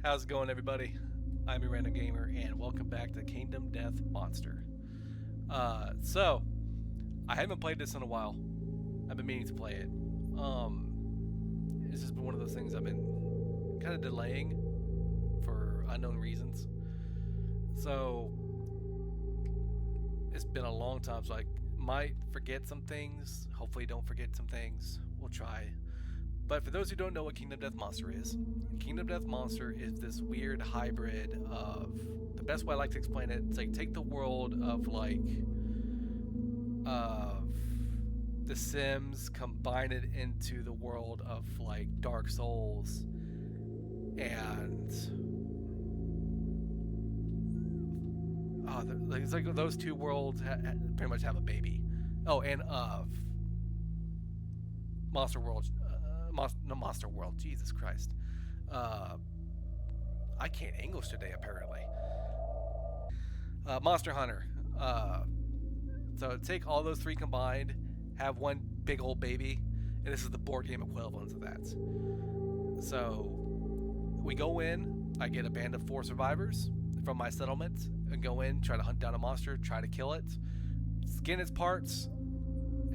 How's it going, everybody? I'm your random gamer, and welcome back to Kingdom Death Monster. So I haven't played this in a while. I've been meaning to play it. It's just been one of those things I've been kind of delaying for unknown reasons. So it's been a long time, so I might forget some things. Hopefully, don't forget some things. We'll try. But for those who don't know what Kingdom Death Monster is, Kingdom Death Monster is this weird hybrid of, the best way I like to explain it, it's like take the world of The Sims, combine it into the world of like Dark Souls, and it's like those two worlds pretty much have a baby. Oh, and Monster World. Monster World. Jesus Christ. I can't English today, apparently. Monster Hunter. So take all those three combined, have one big old baby, and this is the board game equivalent of that. So we go in, I get a band of 4 survivors from my settlement, and go in, try to hunt down a monster, try to kill it, skin its parts,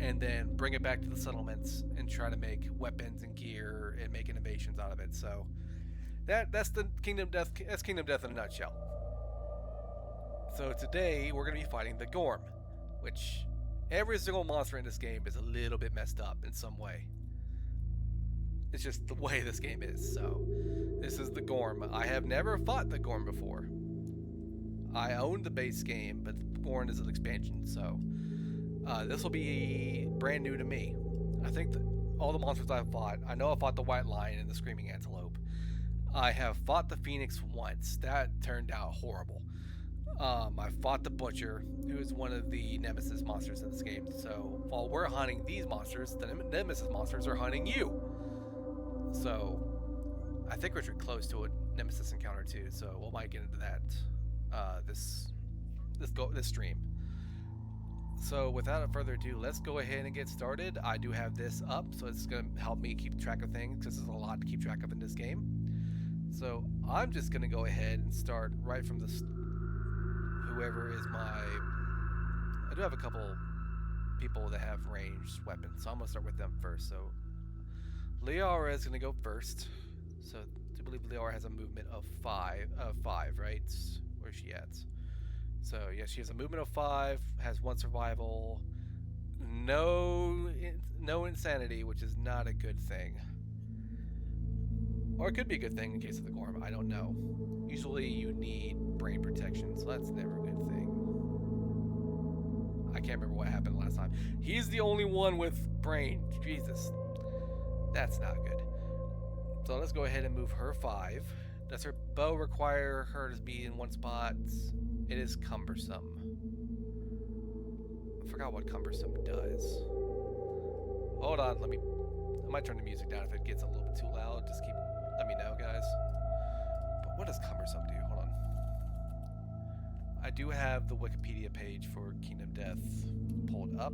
and then bring it back to the settlements and try to make weapons and gear and make innovations out of it. So that's the Kingdom Death. That's Kingdom Death in a nutshell. So today we're going to be fighting the Gorm, which every single monster in this game is a little bit messed up in some way. It's just the way this game is. So this is the Gorm. I have never fought the Gorm before. I own the base game, but Gorm is an expansion, so this will be brand new to me. I think all the monsters I've fought, I know I fought the White Lion and the Screaming Antelope. I have fought the Phoenix once. That turned out horrible. I fought the Butcher, who is one of the Nemesis monsters in this game. So while we're hunting these monsters, the Nemesis monsters are hunting you. So I think we're close to a Nemesis encounter too. So we might get into that this stream. So without further ado, let's go ahead and get started. I do have this up, so it's going to help me keep track of things, because there's a lot to keep track of in this game. So I'm just going to go ahead and start right from whoever is I do have a couple people that have ranged weapons, so I'm going to start with them first. So Liara is going to go first. So I believe Liara has a movement of 5, right? Where's she at? So yeah, she has a movement of 5, has 1 survival, no insanity, which is not a good thing. Or it could be a good thing in case of the Gorm, I don't know. Usually you need brain protection, so that's never a good thing. I can't remember what happened last time. He's the only one with brain. Jesus. That's not good. So let's go ahead and move her 5. Does her bow require her to be in one spot? It is cumbersome. I forgot what cumbersome does. Hold on, I might turn the music down if it gets a little bit too loud. Just let me know, guys. But what does cumbersome do? Hold on. I do have the Wikipedia page for Kingdom Death pulled up,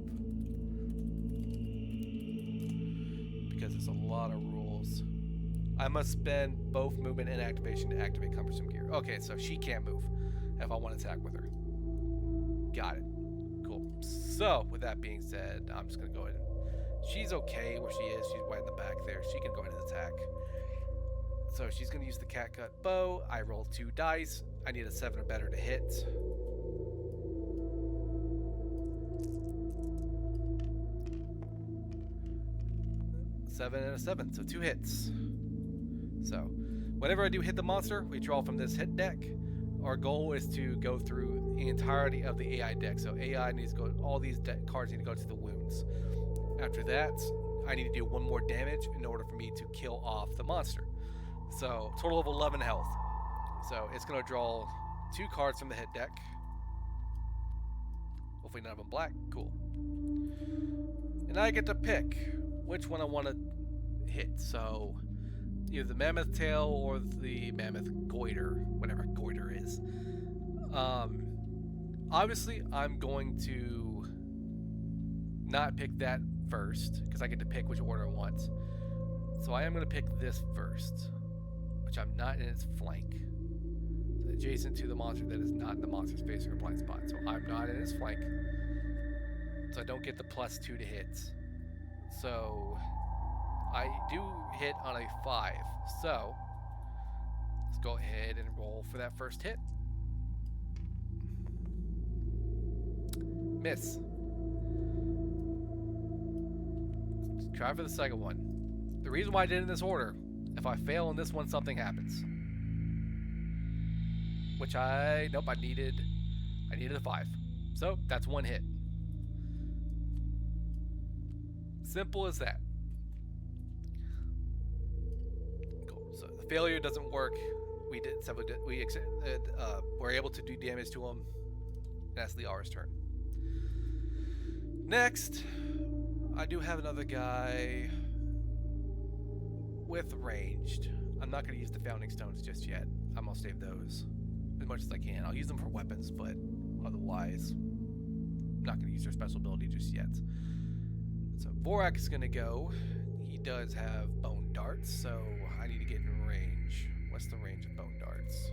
because it's a lot of rules. I must spend both movement and activation to activate cumbersome gear. Okay, so she can't move if I want to attack with her. Got it. Cool. So, with that being said, I'm just going to go ahead and... She's okay where she is. She's right in the back there. She can go ahead and attack. So, she's going to use the catgut bow. I roll 2 dice. I need a 7 or better to hit. Seven and a 7, so 2 hits. So, whenever I do hit the monster, we draw from this hit deck. Our goal is to go through the entirety of the AI deck. So AI needs to go, all these cards need to go to the wounds. After that, I need to do 1 more damage in order for me to kill off the monster. So total of 11 health. So it's going to draw 2 cards from the hit deck. Hopefully none of them black. Cool. And I get to pick which one I want to hit. So either the mammoth tail or the mammoth goiter, whatever goiter is. Obviously, I'm going to not pick that first, because I get to pick which order I want. So I am going to pick this first, which which I'm not in its flank. So adjacent to the monster that is not in the monster's facing or blind spot. So I'm not in its flank. So I don't get the +2 to hits. So I do hit on a 5. So let's go ahead and roll for that first hit. Miss. Let's try for the second one. The reason why I did it in this order, if I fail in this one, something happens. Which nope, I needed a 5. So that's one hit. Simple as that. Cool. So the failure doesn't work. We're able to do damage to him. That's Liara's turn. Next, I do have another guy with ranged. I'm not going to use the Founding Stones just yet. I'm going to save those as much as I can. I'll use them for weapons, but otherwise, I'm not going to use their special ability just yet. So Vorak is going to go. He does have bone darts, so I need to get in range. What's the range of bone darts?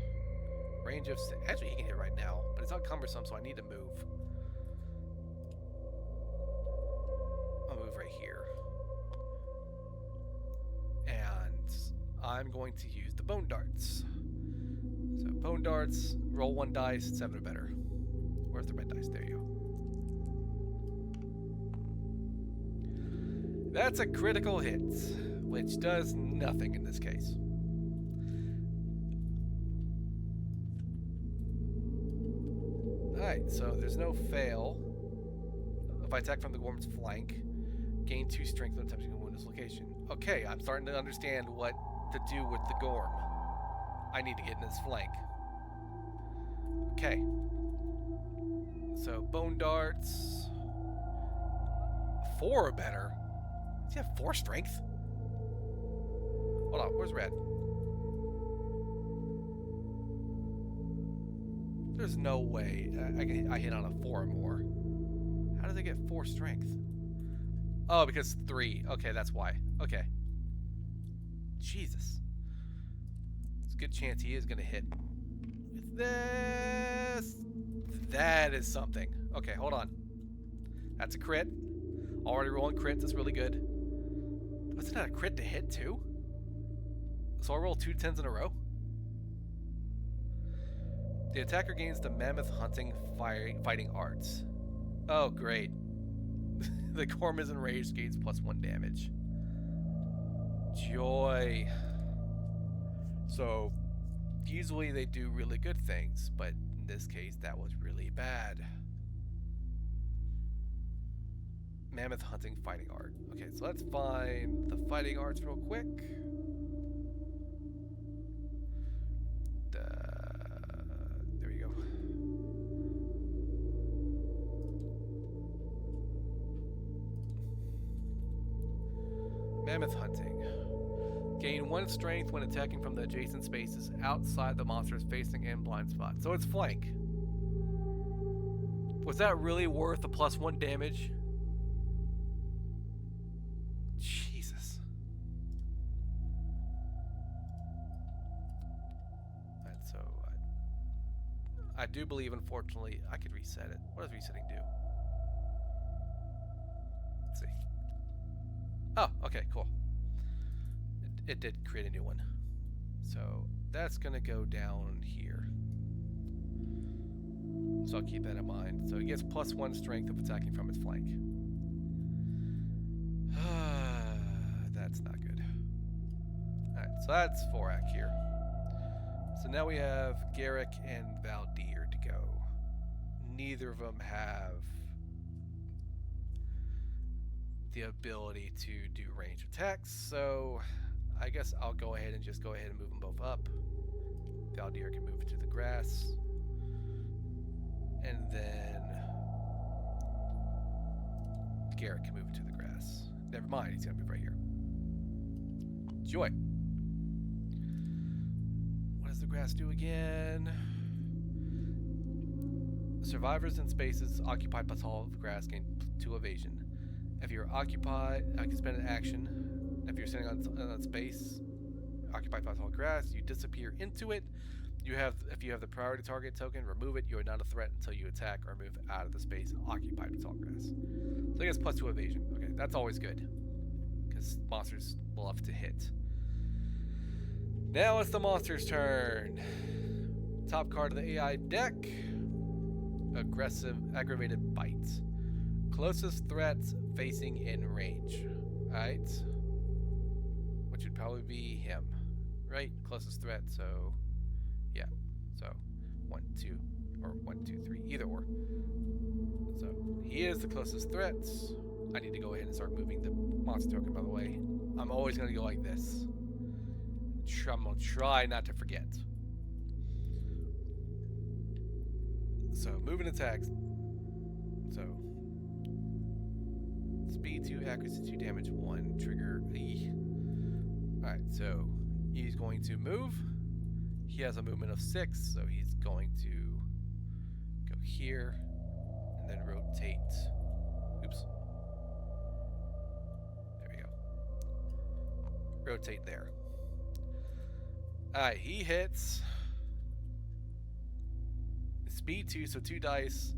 Range of... Actually, he can hit right now, but it's not cumbersome, so I need to move. I'll move right here. And I'm going to use the bone darts. So bone darts, roll 1 dice, 7 or better. Where's the red dice? There you go. That's a critical hit, which does nothing in this case. Alright, so there's no fail. If I attack from the Gorm's flank, gain 2 strength when attempting to wound this location. Okay, I'm starting to understand what to do with the Gorm. I need to get in his flank. Okay. So, bone darts. 4 or better. Does he have 4 strength? Hold on, where's red? There's no way I hit on a 4 or more. How does it get 4 strength? Oh, because 3. Okay, that's why. Okay. Jesus. There's a good chance he is going to hit. With this. That is something. Okay, hold on. That's a crit. Already rolling crits. That's really good. Wasn't that a crit to hit, too? So I roll 2 10s in a row? The attacker gains the Mammoth Hunting Fighting Arts. Oh, great. The Gorm is enraged, gains +1 damage. Joy. So, usually they do really good things, but in this case, that was really bad. Mammoth Hunting Fighting Art. Okay, so let's find the Fighting Arts real quick. There we go. Mammoth Hunting. Gain 1 strength when attacking from the adjacent spaces outside the monster's facing and blind spot. So it's flank. Was that really worth the +1 damage? Jesus. Alright, so I do believe, unfortunately, I could reset it. What does resetting do? Let's see. Oh, okay, cool. It did create a new one. So that's going to go down here. So I'll keep that in mind. So it gets +1 strength if attacking from its flank. That's not good. Alright, so that's Vorak here. So now we have Garrick and Valdir to go. Neither of them have the ability to do range attacks, so I guess I'll go ahead and move them both up. Valdir can move to the grass. And then Garrick can move to the grass. Never mind, he's gonna move right here. Joy. What does the grass do again? Survivors in spaces occupied by tall grass gain 2 evasion. If you're occupied, I can spend an action. If you're sitting on space, occupied by tall grass. You disappear into it. If you have the priority target token, remove it. You are not a threat until you attack or move out of the space occupied by tall grass. So I guess +2 evasion. Okay, that's always good because monsters love to hit. Now it's the monster's turn. Top card of the AI deck. Aggressive, aggravated bite. Closest threats facing in range. Alright. Which would probably be him. Right? Closest threat, so yeah. So 1, 2, or 1, 2, 3, either or. So he is the closest threat. I need to go ahead and start moving the monster token, by the way. I'm always gonna go like this. I'm gonna try not to forget. So moving attacks. So speed 2, accuracy 2, damage 1, trigger E. Alright, so he's going to move. He has a movement of 6, so he's going to go here and then rotate. Oops. There we go. Rotate there. Alright, he hits. Speed 2, so 2 dice.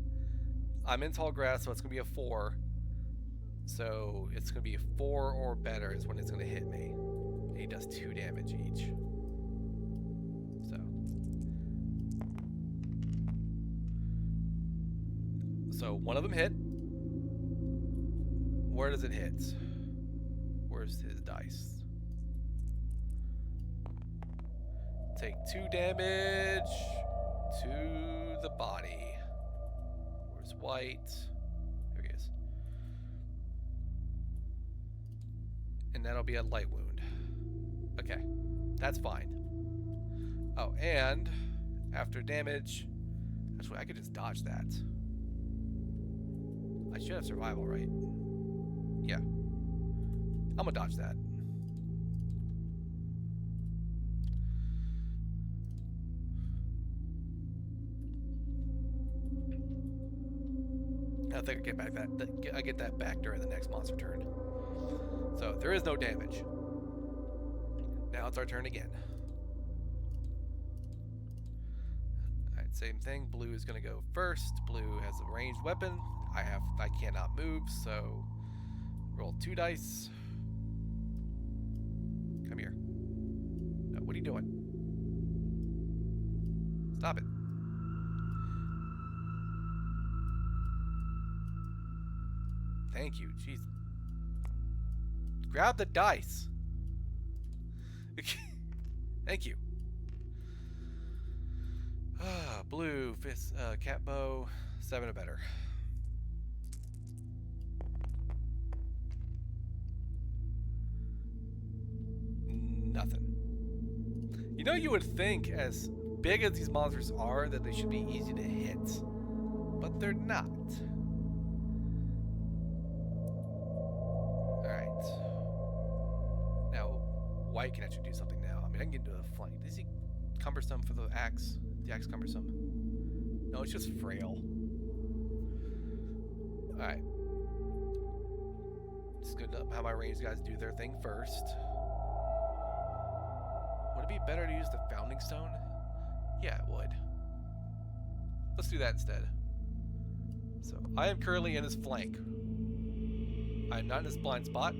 I'm in tall grass, so it's going to be a 4. So it's going to be a 4 or better is when it's going to hit me. And he does 2 damage each. So one of them hit. Where does it hit? Where's his dice? Take 2 damage to the body. Where's white? There he is. And that'll be a light wound. Okay, that's fine. Oh, and after damage, actually I could just dodge that. I should have survival, right? Yeah. I'm gonna dodge that. I think I get that back during the next monster turn. So there is no damage. Now it's our turn again. Alright, same thing. Blue is gonna go first. Blue has a ranged weapon. I cannot move, so roll 2 dice. Come here. No, what are you doing? Stop it. Thank you. Jeez. Grab the dice. Thank you. Blue, fist, cat bow, 7 or better. Nothing. You know, you would think, as big as these monsters are, that they should be easy to hit. But they're not. Alright. Now, white can actually do something now. I mean, I can get into a flank. Is he cumbersome for the axe? The axe cumbersome? No, it's just frail. Alright. Just gonna have my ranged guys do their thing first. Would it be better to use the founding stone? Yeah, it would. Let's do that instead. So, I am currently in his flank. I am not in his blind spot.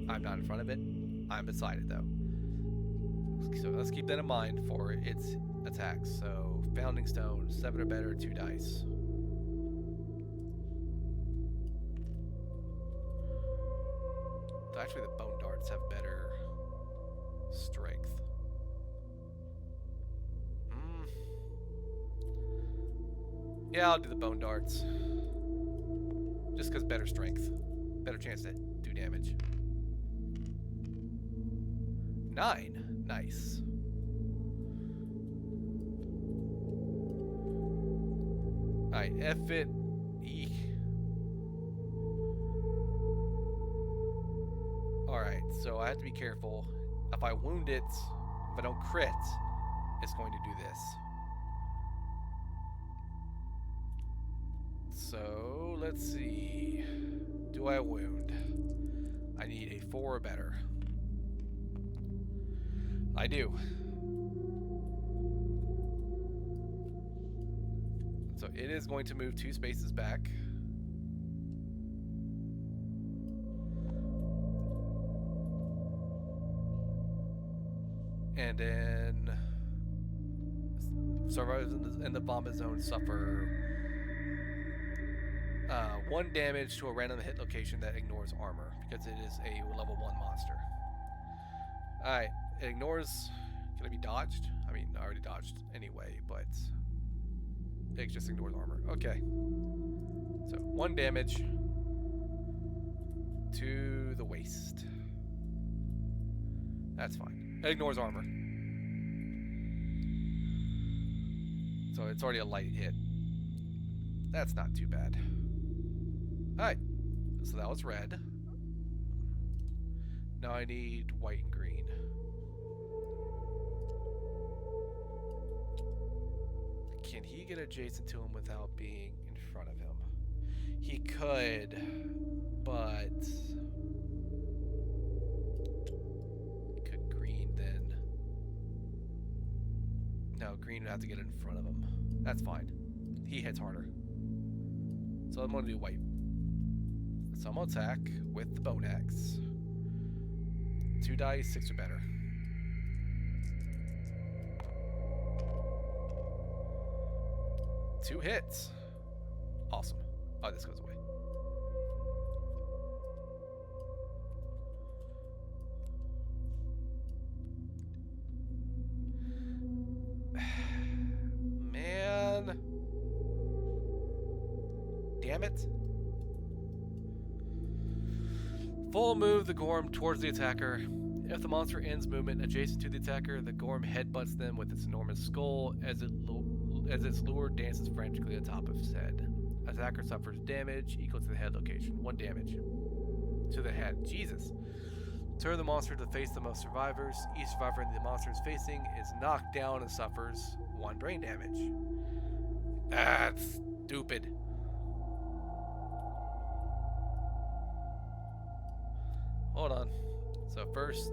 I'm not in front of it. I'm beside it, though. So, let's keep that in mind for its attacks. So, founding stone, 7 or better, 2 dice. Actually, the bone darts have better strength. Yeah, I'll do the bone darts. Just because better strength. Better chance to do damage. 9. Nice. Alright, F it. Eek. Alright, so I have to be careful. If I wound it, if I don't crit, it's going to do this. So, let's see. Do I wound? I need a 4 or better. I do. So it is going to move 2 spaces back. And then survivors in the vomit zone suffer 1 damage to a random hit location that ignores armor, because it is a level 1 monster. Alright, it ignores... Can it be dodged? I mean, I already dodged anyway, but... It just ignores armor. Okay. So, 1 damage to the waist. That's fine. It ignores armor. So it's already a light hit. That's not too bad. Alright. So that was red. Now I need white and green. Can he get adjacent to him without being in front of him? He could, but... Could green then... No, green would have to get in front of him. That's fine. He hits harder. So I'm going to do white. So I'm going to attack with the bone axe. 2 dice, 6 or better. Two hits. Awesome. Oh, this goes away. Man. Damn it. Full move the Gorm towards the attacker. If the monster ends movement adjacent to the attacker, the Gorm headbutts them with its enormous skull as its lure dances frantically on top of his head. Attacker suffers damage equal to the head location. 1 damage to the head. Jesus. Turn the monster to face the most survivors. Each survivor the monster is facing is knocked down and suffers 1 brain damage. That's stupid. Hold on. So first,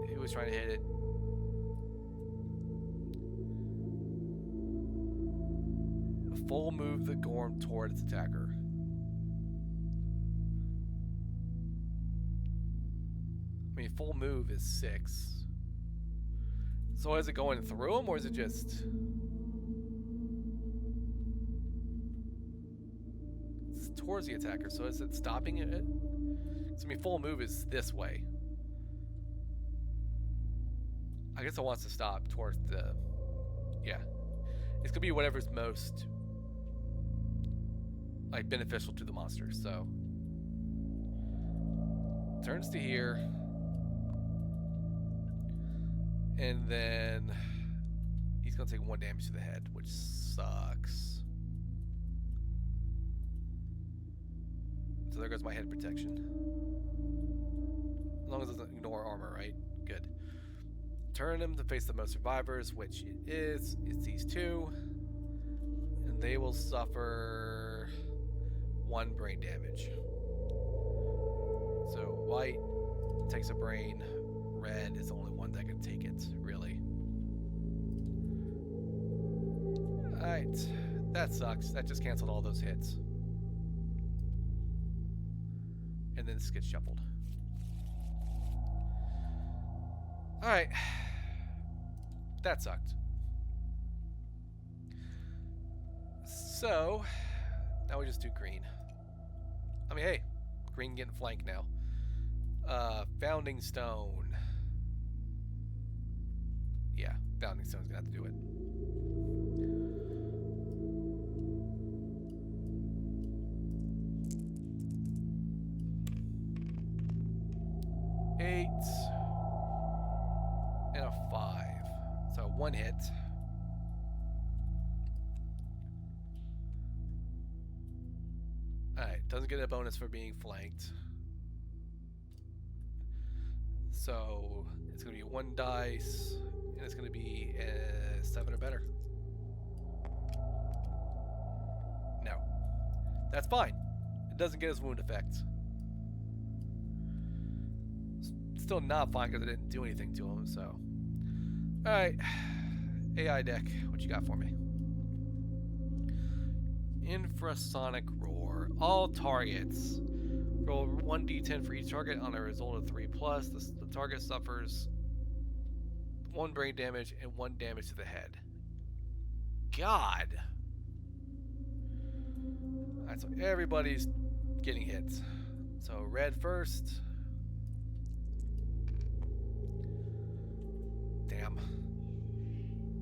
he was trying to hit it. Full move the Gorm towards its attacker. I mean, full move is 6. So is it going through him, or is it just... It's towards the attacker, so is it stopping it? So, I mean, full move is this way. I guess it wants to stop towards the... Yeah. It's going to be whatever's most... like, beneficial to the monster, so... Turns to here. And then... He's going to take 1 damage to the head, which sucks. So there goes my head protection. As long as it doesn't ignore armor, right? Good. Turn him to face the most survivors, which it is. It's these 2. And they will suffer 1 brain damage. So white takes a brain. Red is the only one that can take it, really. Alright. That sucks. That just canceled all those hits. And then this gets shuffled. Alright. That sucked. So, now we just do green. I mean, hey, green getting flanked now. Founding Stone. Yeah, Founding Stone's gonna have to do it. And a 5. So 1 hit. Alright, doesn't get a bonus for being flanked. So it's going to be 1 dice, and it's going to be 7 or better. No. That's fine. It doesn't get his wound effect. still not fine because I didn't do anything to him, so. Alright. AI deck, what you got for me? Infrasonic Roar. All targets. Roll 1d10 for each target on a result of 3+. The target suffers 1 brain damage and 1 damage to the head. God! Alright, so everybody's getting hit. So red first. Damn.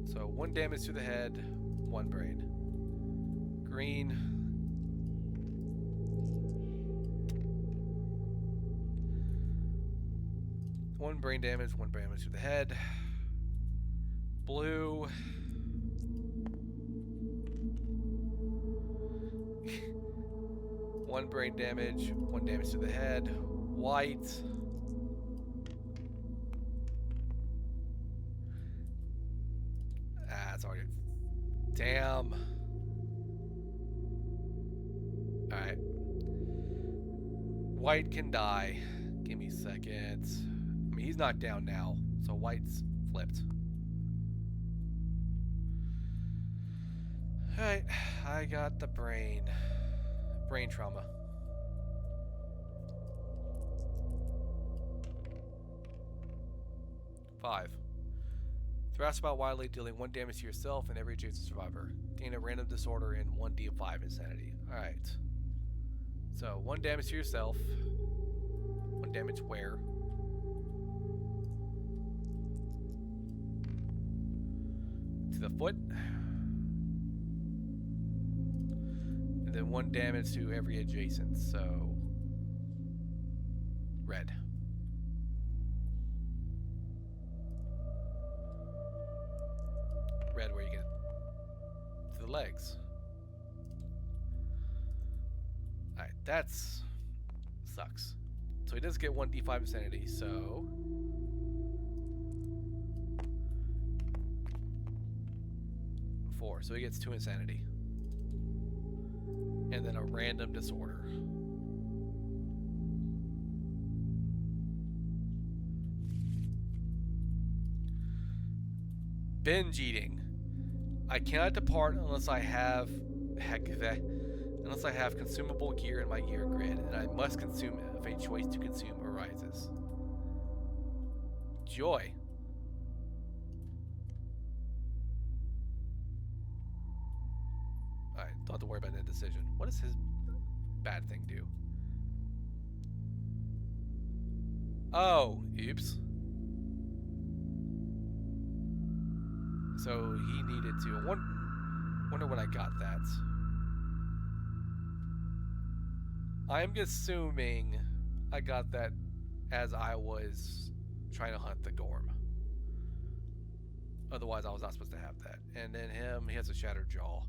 So 1 damage to the head, 1 brain. Green. One brain damage to the head. Blue. One brain damage, 1 damage to the head. White. That's already. Damn. Alright. White can die. Give me a second. I mean, he's not down now, so white's flipped. Alright, I got the brain. Brain trauma. Five. Thrust about wildly, dealing 1 damage to yourself and every adjacent survivor. Gain a random disorder and 1d5 insanity. Alright. So, 1 damage to yourself. 1 damage where? To the foot. And then 1 damage to every adjacent, so red. Red, where you get to the legs. Alright, that's sucks. So he does get 1d5 insanity, so 4. So he gets 2 insanity. And then a random disorder. Binge eating. I cannot depart unless I have consumable gear in my gear grid, and I must consume if a choice to consume arises. Joy. Alright, don't have to worry about that decision. What does his bad thing do? Oh, oops. So he needed to. Wonder when I got that. I'm assuming I got that as I was trying to hunt the Gorm. Otherwise, I was not supposed to have that. And then him, he has a shattered jaw.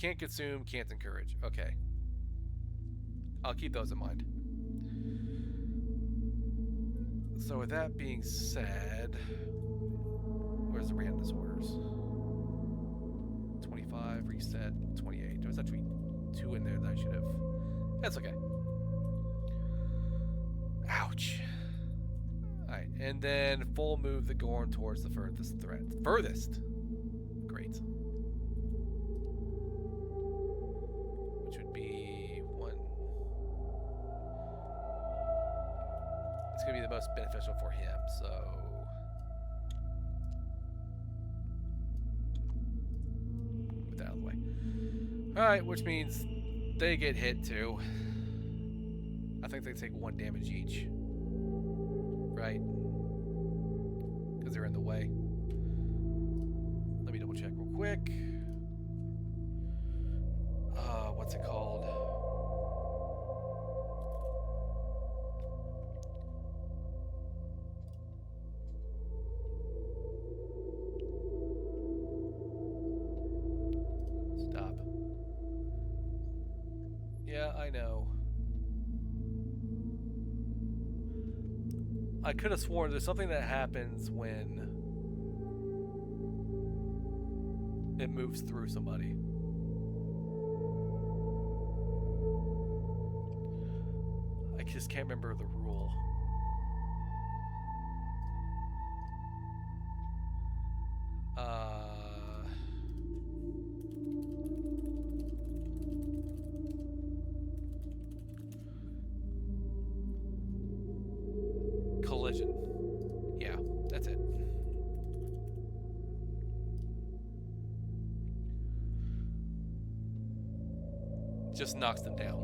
Can't consume, can't encourage. Okay. I'll keep those in mind. So with that being said, where's the random disorders? 25, reset, 28. There was actually 2 in there that I should have. That's okay. Ouch. Alright, and then full move the Gorm towards the furthest threat. Furthest? Great. Which would be 1. It's going to be the most beneficial for him, so. Put that out of the way. Alright, which means they get hit too. I think they take 1 damage each. Right? Because they're in the way. Let me double check real quick. What's it called? Stop. Yeah, I know. I could have sworn there's something that happens when it moves through somebody. I just can't remember the rule. just knocks them down.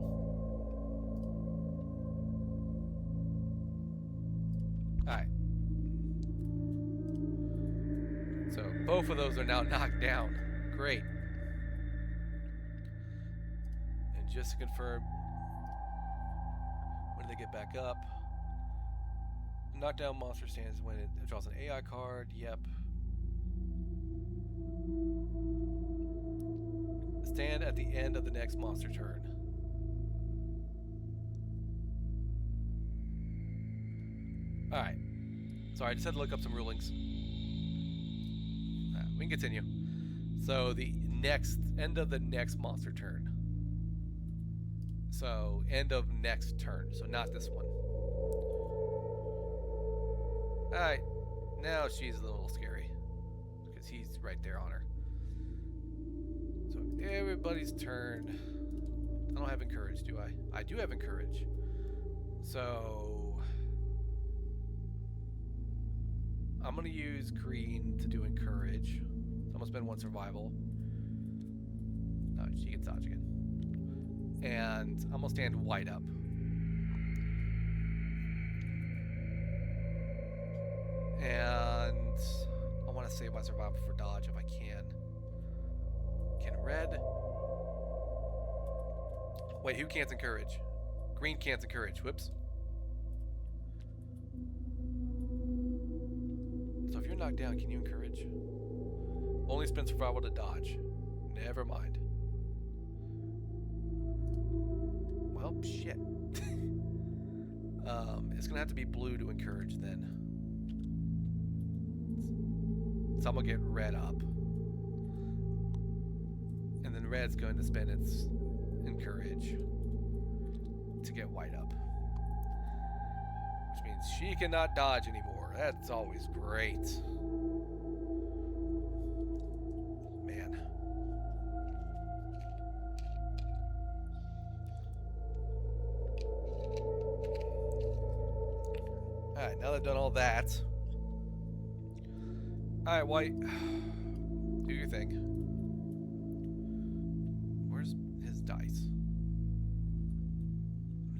Alright. So both of those are now knocked down. Great. And just to confirm, when do they get back up? Knockdown monster stands when it draws an AI card. Yep. Stand at the end of the next monster turn. Alright. Sorry, I just had to look up some rulings. Right, we can continue. So the end of the next monster turn. So end of next turn. So not this one. Alright. Now she's a little scary. Because he's right there on her. So everybody's turn. I don't have encourage, do I? I do have encourage. So I'm gonna use green to do encourage. I'm gonna spend 1 survival. No, she gets dodge again. And I'm gonna stand white up. And I want to save my survival for dodge if I can. Can red? Wait, who can't encourage? Green can't encourage. Whoops. So if you're knocked down, can you encourage? Only spend survival to dodge. Never mind. Well, shit. It's gonna have to be blue to encourage then. So I'm gonna get red up. And then red's going to spend its encourage to get white up. Which means she cannot dodge anymore. That's always great. Man. Alright, now that I've done all that. Alright, white. Do your thing. Where's his dice?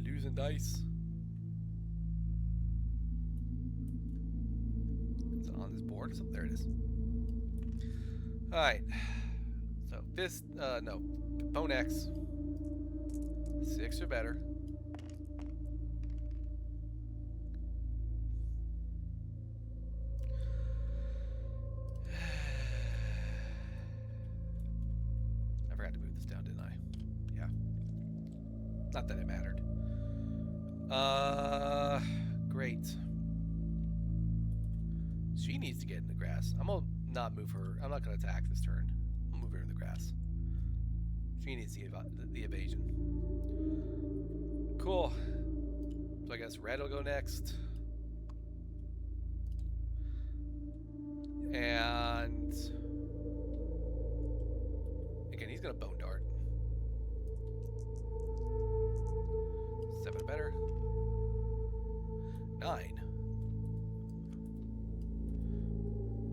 Losing dice. Is it on this board? So there it is. Alright. So this no. Bone X. 6 or better. Not that it mattered. Great. She needs to get in the grass. I'm gonna not move her. I'm not gonna attack this turn. I'll move her in the grass. She needs the evasion. Cool. So I guess red will go next. And again, he's gonna bone dart. 7 better. 9.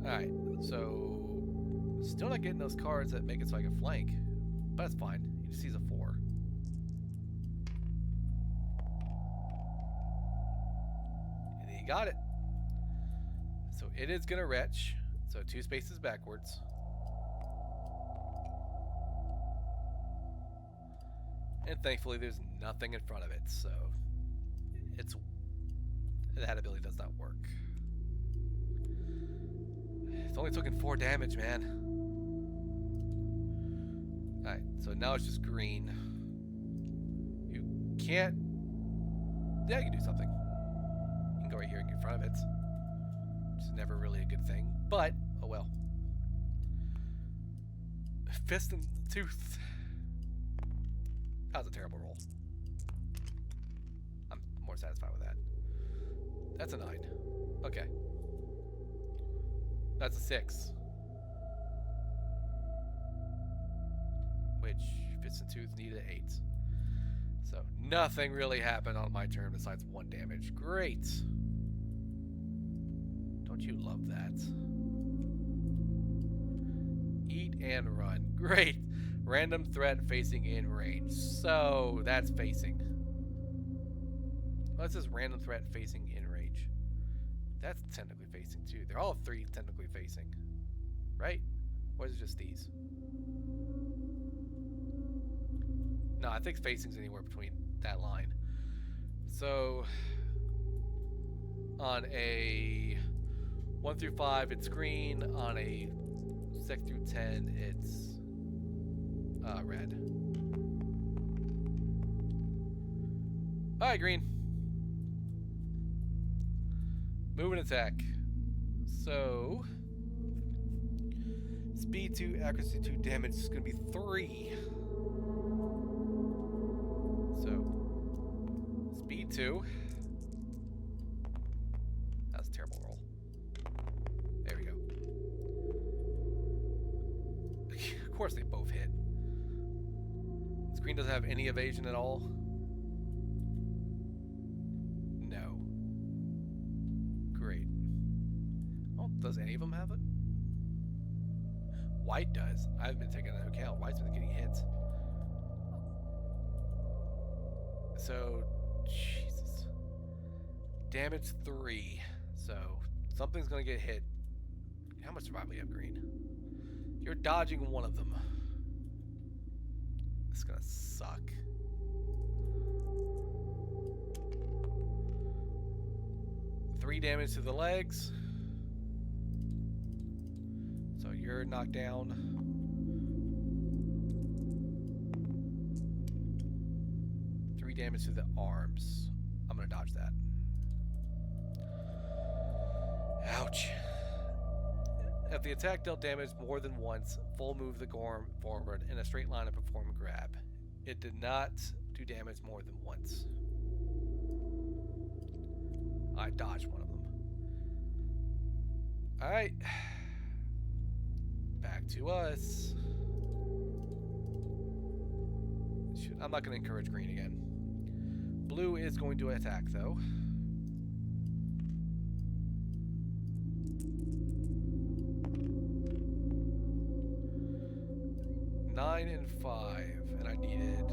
Alright, so still not getting those cards that make it so I can flank. But that's fine. He just sees a 4. And he got it. So it is gonna retch. So 2 spaces backwards. And thankfully there's nothing in front of it, so that ability does not work. It's only taken 4 damage, man. Alright, so now it's just green. You can't... Yeah, you can do something. You can go right here and get in front of it. Which is never really a good thing, but, oh well. Fist and tooth. That was a terrible roll. I'm more satisfied with that. That's a 9. Okay. That's a 6. Which fist and tooth need an 8. So nothing really happened on my turn besides 1 damage. Great. Don't you love that? Eat and run. Great. Random threat facing in range. So that's facing. Well, it says random threat facing in range. That's technically facing too. They're all three technically facing. Right? Or is it just these? No, I think facing's anywhere between that line. So on a 1 through 5, it's green. On a 6 through 10, it's red. Alright, green. Move and attack. So speed 2, accuracy 2, damage is going to be 3. So speed 2. That was a terrible roll. There we go. Of course they both hit. This green doesn't have any evasion at all. No. Great. Oh, does any of them have it? White does. I haven't been taking that into account. White's been getting hits. So, Jesus. Damage 3. So, something's going to get hit. How much survival you have, green? You're dodging one of them. It's going to suck. Three damage to the legs. So you're knocked down. 3 damage to the arms. I'm gonna dodge that. Ouch. If the attack dealt damage more than once, full move the Gorm forward in a straight line and perform a grab. It did not do damage more than once. I dodged one of them. Alright. Back to us. Shoot, I'm not going to encourage green again. Blue is going to attack, though. Nine and 5, and I needed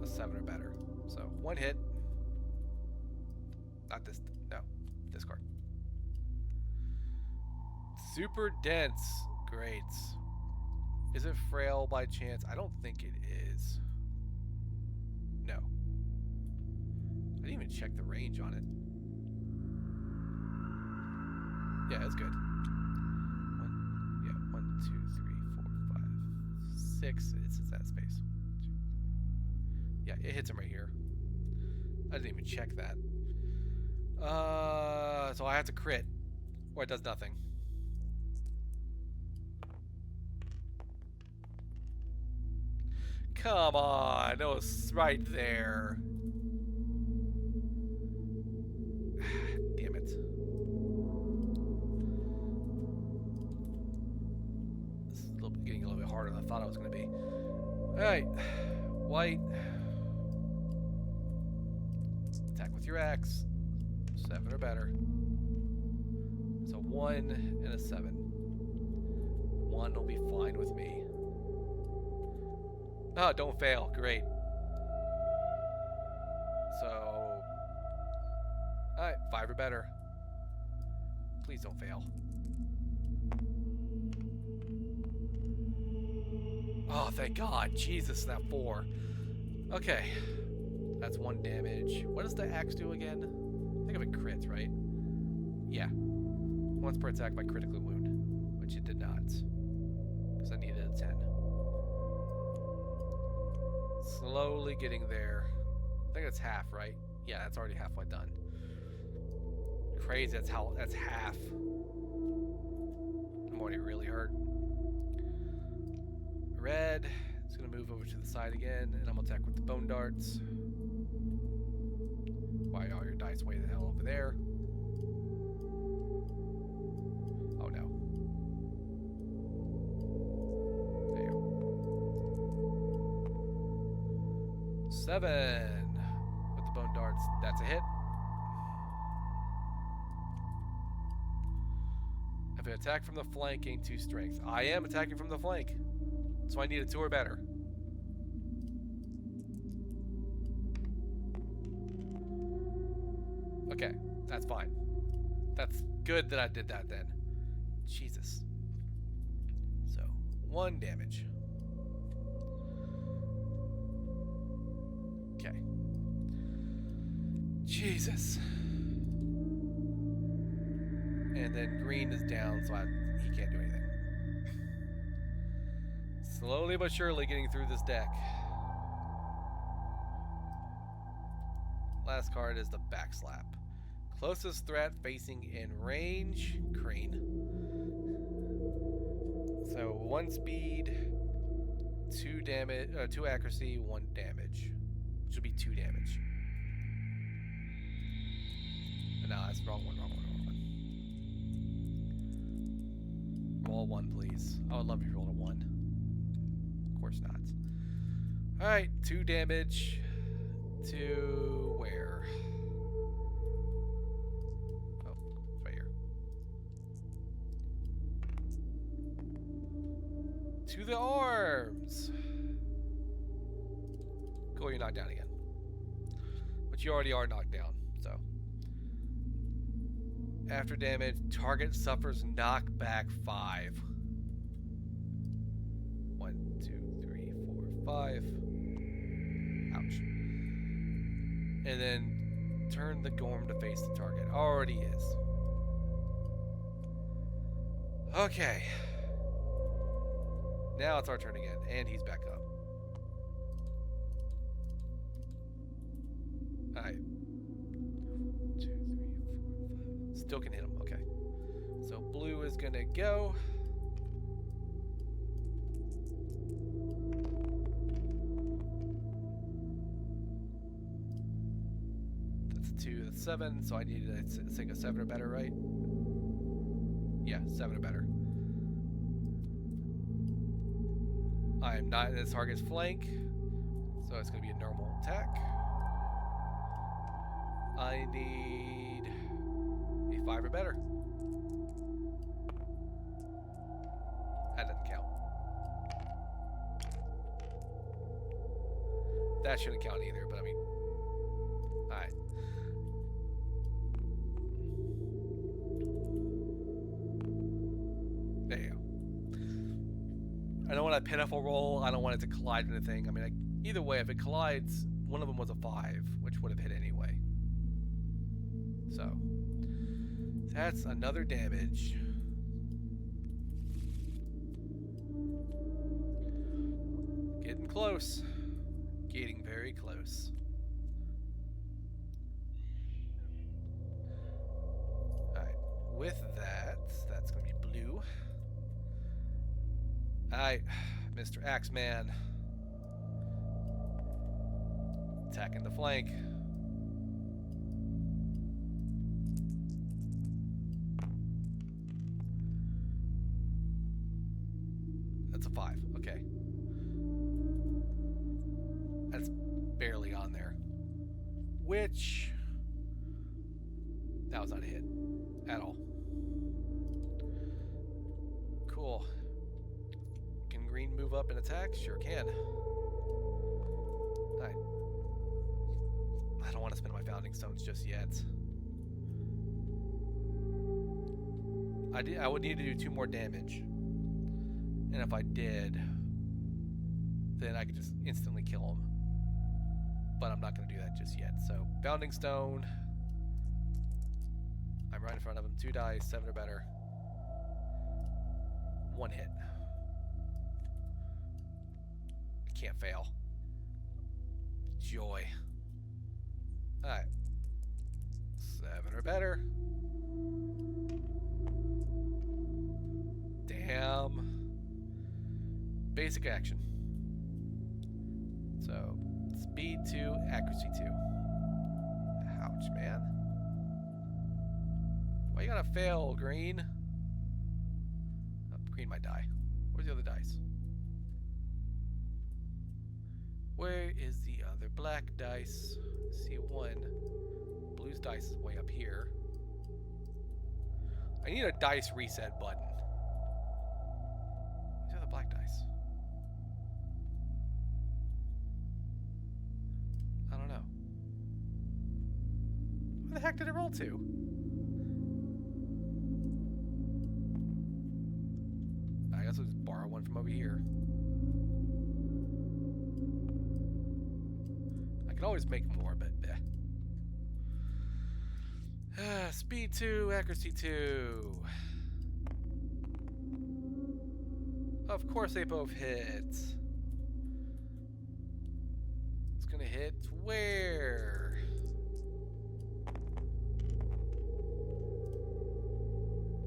a 7 or better. So, 1 hit. Not this. No. Discard. Super dense. Great. Is it frail by chance? I don't think it is. No. I didn't even check the range on it. Yeah, it's good. 1, 2, 3, 4, 5, 6. It's that space. Yeah, it hits him right here. I didn't even check that. So I have to crit, or it does nothing. Come on, it was right there. Damn it. This is getting a little bit harder than I thought it was going to be. Alright, white. Attack with your axe. 7 or better. So 1 and a 7. 1 will be fine with me. Oh, don't fail. Great. So, alright, 5 or better. Please don't fail. Oh, thank God. Jesus, that 4. Okay. That's 1 damage. What does the axe do again? I think of it crits, right? Yeah. Once per attack by critical wound, which it did not. Because I needed a 10. Slowly getting there. I think that's half, right? Yeah, that's already halfway done. Crazy, that's half. I'm already really hurt. Red is gonna move over to the side again, and I'm gonna attack with the bone darts. Why are your dice way the hell over there? Oh no. There you go. 7 with the bone darts. That's a hit. If you attack from the flank, gain 2 strength. I am attacking from the flank. So I need a 2 or better. Okay, that's fine. That's good that I did that then. Jesus. So, 1 damage. Okay. Jesus. And then green is down, so he can't do anything. Slowly but surely getting through this deck. Last card is the backslap. Closest threat facing in range, Crane. So 1 speed, 2 damage, 2 accuracy, 1 damage. Which would be 2 damage. No, that's the wrong one. Roll 1, please. I would love if you rolled a 1. Of course not. Alright, 2 damage to where? Oh, it's right here. To the arms! Cool, you're knocked down again. But you already are knocked down, so. After damage, target suffers knockback 5. 1, 2, 3, 4, 5. Ouch. And then turn the Gorm to face the target. Already is. Okay. Now it's our turn again, and he's back up. Alright. 2, 3, 4, 5. Still can hit him. Okay. So blue is gonna go. That's a 2, that's 7, so I need to think a 7 or better, right? Yeah, 7 or better. I am not in the target's flank, so it's going to be a normal attack. I need a 5 or better. That doesn't count. That shouldn't count either, but I mean... Alright. There you go. I don't want a pitiful roll. I don't want it to collide with anything. I mean, either way, if it collides, one of them was a 5, which would have hit anyway. So, that's another damage. Getting close. Getting very close. Alright, with that, that's going to be blue. Alright, Mr. Axeman. Attacking the flank. That's a 5, okay. That's barely on there. Which... that was not a hit. At all. Cool. Can green move up and attack? Sure can. I don't want to spend my founding stones just yet. I would need to do 2 more damage. And if I did, then I could just instantly kill him. But I'm not going to do that just yet. So, founding stone. I'm right in front of him. 2 dice, 7 or better. 1 hit. I can't fail. Joy. Alright. 7 or better. Damn. Basic action. So, speed 2, accuracy 2. Ouch, man. Why you gotta fail, green? Oh, green might die. Where's the other dice? Where is the other black dice? See 1. Blue's dice is way up here. I need a dice reset button. These are the black dice. level 2. I guess I'll just borrow one from over here. I can always make more, but speed 2, accuracy 2. Of course they both hit. It's gonna hit where?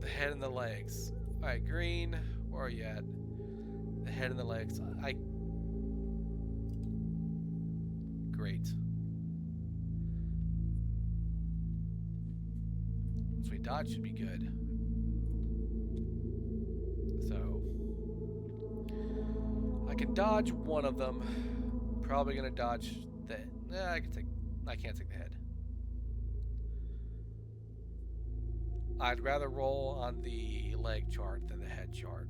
The head and the legs. Alright, green, where are you at? The head and the legs. Great. Sweet dodge should be good. So I can dodge one of them. Probably gonna dodge the. I can't take the head. I'd rather roll on the leg chart than the head chart.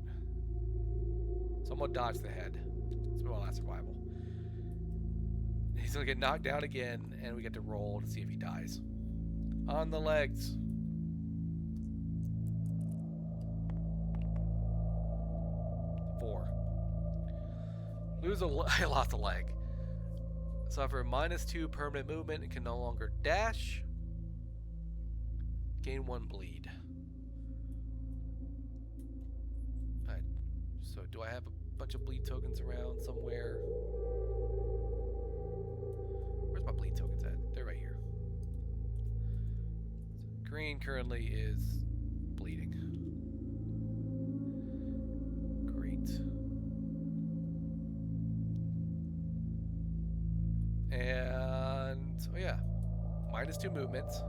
So I'm gonna dodge the head. It's my last survival. He's gonna get knocked down again, and we get to roll to see if he dies. On the legs. I lost a leg. Suffer -2 permanent movement and can no longer dash. Gain 1 bleed. Alright, so do I have a bunch of bleed tokens around somewhere? Where's my bleed tokens at? They're right here. Green currently is bleeding. Great. And, oh yeah, -2 movements.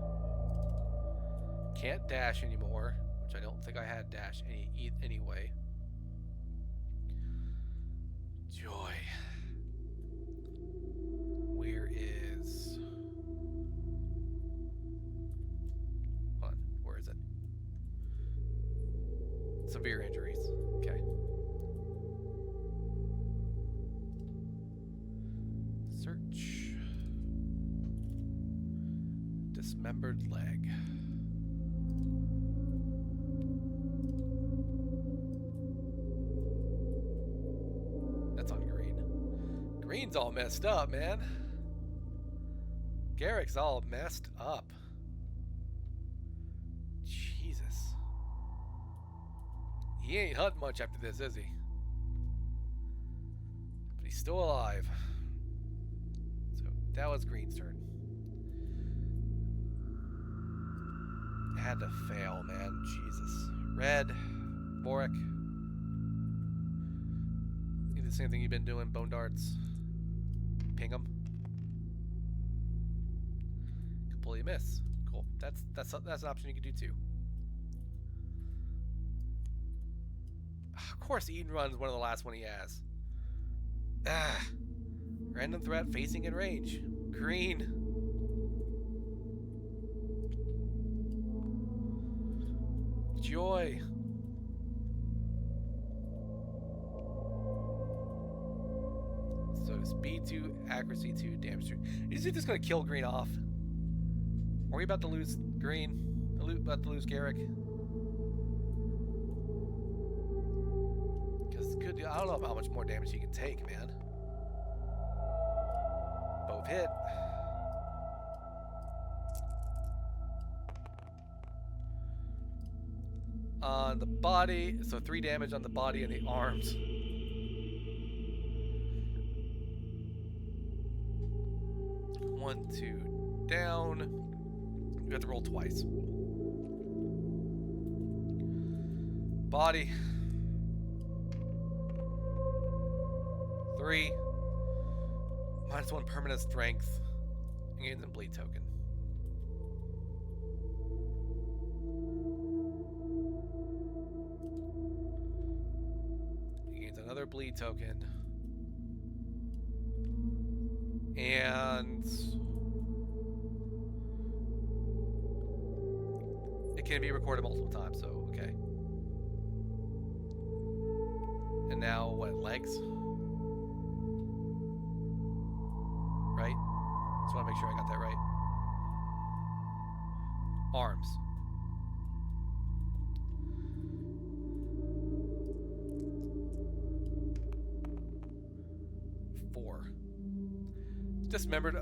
Can't dash anymore, which I don't think I had dash anyway. Joy. Where is... Hold on, where is it? Severe injuries. Okay. Search. Dismembered leg. That's on green. Green's all messed up, man. Garrick's all messed up. Jesus. He ain't hunting much after this, is he? But he's still alive. So that was green's turn. Had to fail, man. Jesus. Red. Boric. You do the same thing you've been doing. Bone darts. Ping them. Completely miss. Cool. That's an option you can do too. Of course, Eden Run's one of the last one he has. Ah. Random threat facing in range. Green. Joy. So speed 2, accuracy 2, damage 3. Is he just gonna kill green off? Are we about to lose green? About to lose Garrick? Because I don't know how much more damage he can take, man. Both hit. On the body, so 3 damage on the body and the arms. One, 2, down. You have to roll twice. Body. 3. -1 permanent strength. And gains a bleed token. Another bleed token. And it can be recorded multiple times, so okay. And now what, legs? Right? Just want to make sure I got that right. Arms. Four. Dismembered.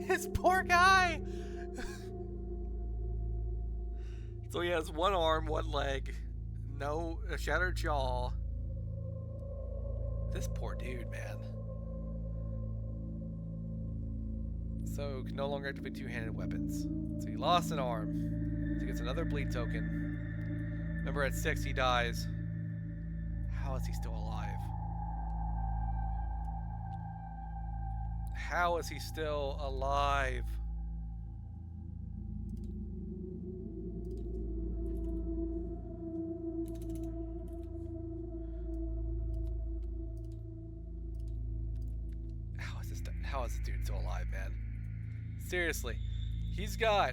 His poor guy! So he has one arm, one leg, a shattered jaw. This poor dude, man. So can no longer activate two-handed weapons. So he lost an arm. So he gets another bleed token. Remember, at 6 he dies. How is he still alive? How is he still alive? How is this dude still alive, man? Seriously. He's got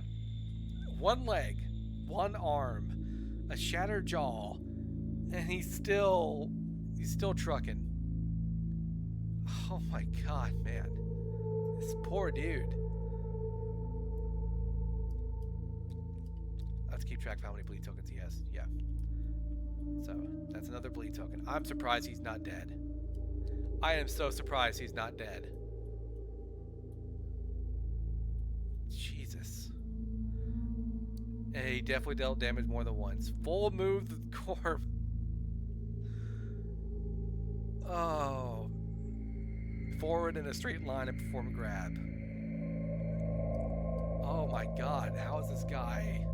one leg, one arm, a shattered jaw, and he's still trucking. Oh my god, man. This poor dude. Let's keep track of how many bleed tokens he has. Yeah. So, that's another bleed token. I'm surprised he's not dead. I am so surprised he's not dead. Jesus. And he definitely dealt damage more than once. Full move the Gorm. Oh. Forward in a straight line and perform a grab. Oh my god, how is this guy?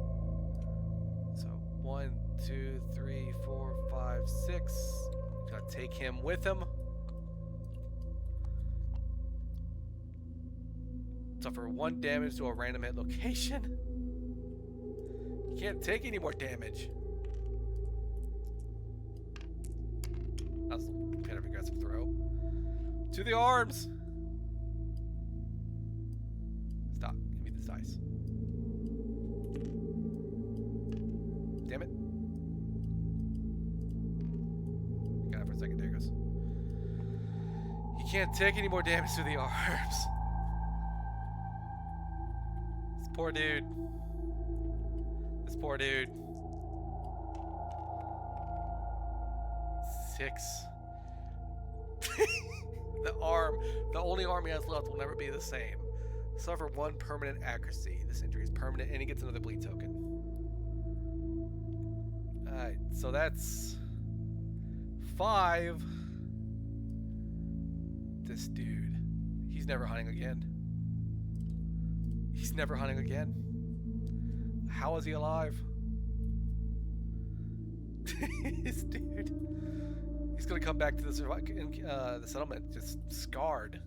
So 1, 2, 3, 4, 5, 6. Gotta take him with him. Suffer 1 damage to a random hit location. You can't take any more damage. That was kind of aggressive throw. To the arms! Stop. Give me this dice. Damn it. Got it for a second. There it goes. You can't take any more damage to the arms. This poor dude. This poor dude. 6. The only arm he has left will never be the same. Suffer 1 permanent accuracy. This injury is permanent, and he gets another bleed token. Alright, so that's 5. This dude. He's never hunting again. He's never hunting again. How is he alive? This dude. He's gonna come back to the settlement just scarred.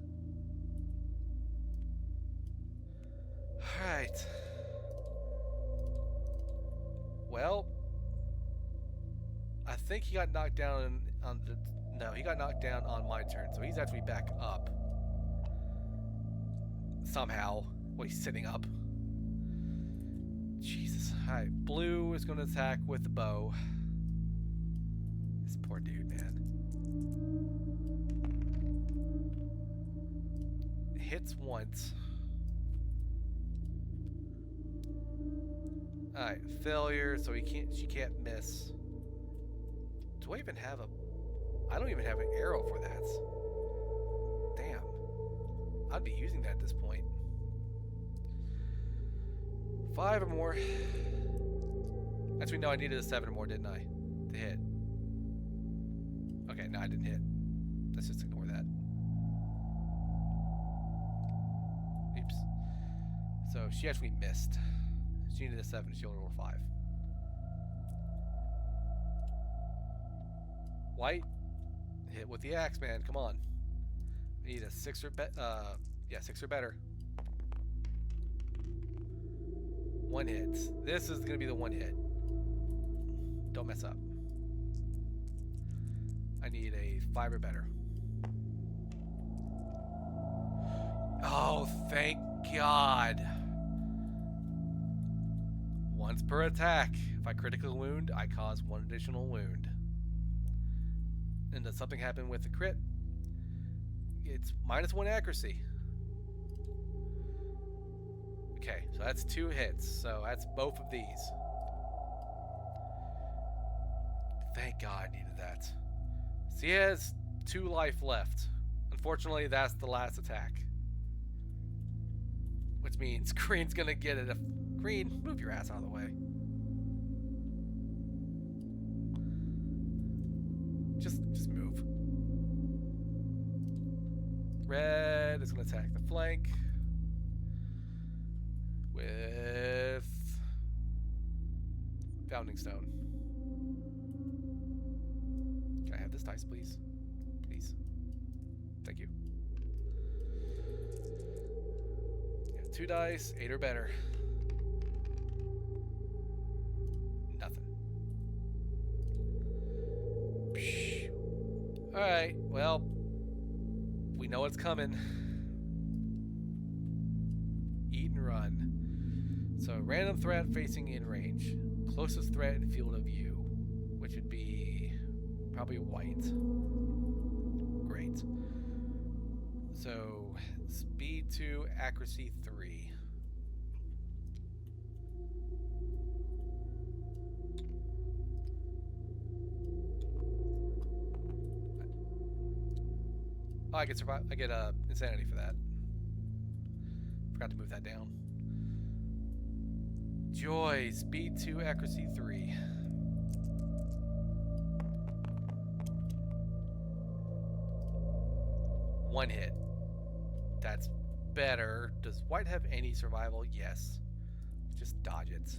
Alright. Well, I think he got knocked down on the... No, he got knocked down on my turn, so he's actually back up. Somehow. Well, he's sitting up. Jesus. Alright, blue is gonna attack with the bow. This poor dude, man. Hits once. Alright, failure, so she can't miss. Do I even have I don't even have an arrow for that. Damn. I'd be using that at this point. 5 or more. Actually, no, I needed a 7 or more, didn't I? To hit. Okay, no, I didn't hit. Let's just ignore that. Oops. So she actually missed. She needed a 7, she only rolled a 5. White, hit with the axe, man. Come on. We need a 6 or yeah, 6 or better. 1 hit. This is gonna be the 1 hit. Don't mess up. I need a 5 or better. Oh, thank God. Once per attack. If I critically wound, I cause 1 additional wound. And does something happen with the crit? It's -1 accuracy. Okay, so that's 2 hits. So that's both of these. Thank God I needed that. So he has 2 life left. Unfortunately, that's the last attack. Which means Green's gonna get it. Green, move your ass out of the way. Just move. Red is gonna attack the flank with Founding Stone. Can I have this dice, please? Please. Thank you. Yeah, 2 dice, 8 or better. Nothing. Alright, well, we know what's coming. Eat and run. So, random threat facing in range. Closest threat in field of view, which would be probably white. Great. So, speed 2, accuracy 3. Oh, I get survive. I get insanity for that. Forgot to move that down. Joy, speed 2, accuracy 3. One hit. That's better. Does white have any survival? Yes. Just dodge it.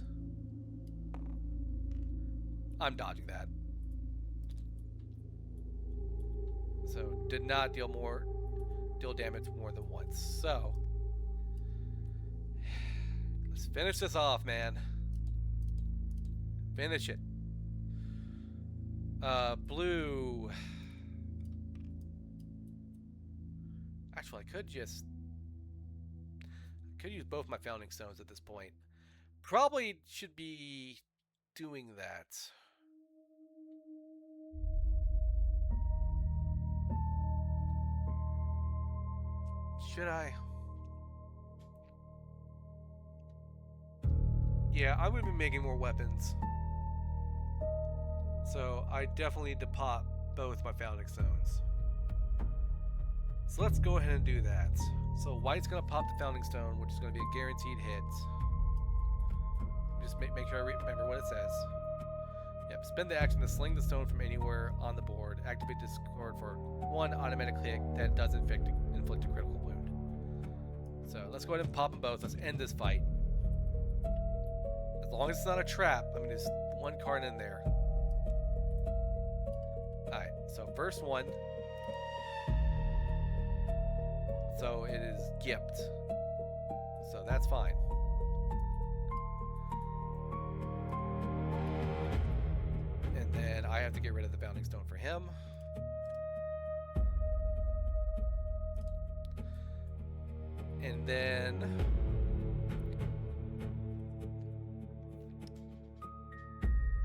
I'm dodging that. So, did not deal damage more than once. So, let's finish this off, man. Finish it. Blue. Actually, I could use both my Founding Stones at this point. Probably should be doing that. Should I? Yeah, I'm going to be making more weapons. So I definitely need to pop both my Founding Stones. So let's go ahead and do that. So white's going to pop the Founding Stone, which is going to be a guaranteed hit. Just make sure I remember what it says. Yep, spend the action to sling the stone from anywhere on the board. Activate discord for 1 automatic hit that does inflict a critical wound. So let's go ahead and pop them both. Let's end this fight. As long as it's not a trap, I mean, there's 1 card in there. Alright, so first one. So it is Gipped. So that's fine. And then I have to get rid of the Founding Stone for him. And then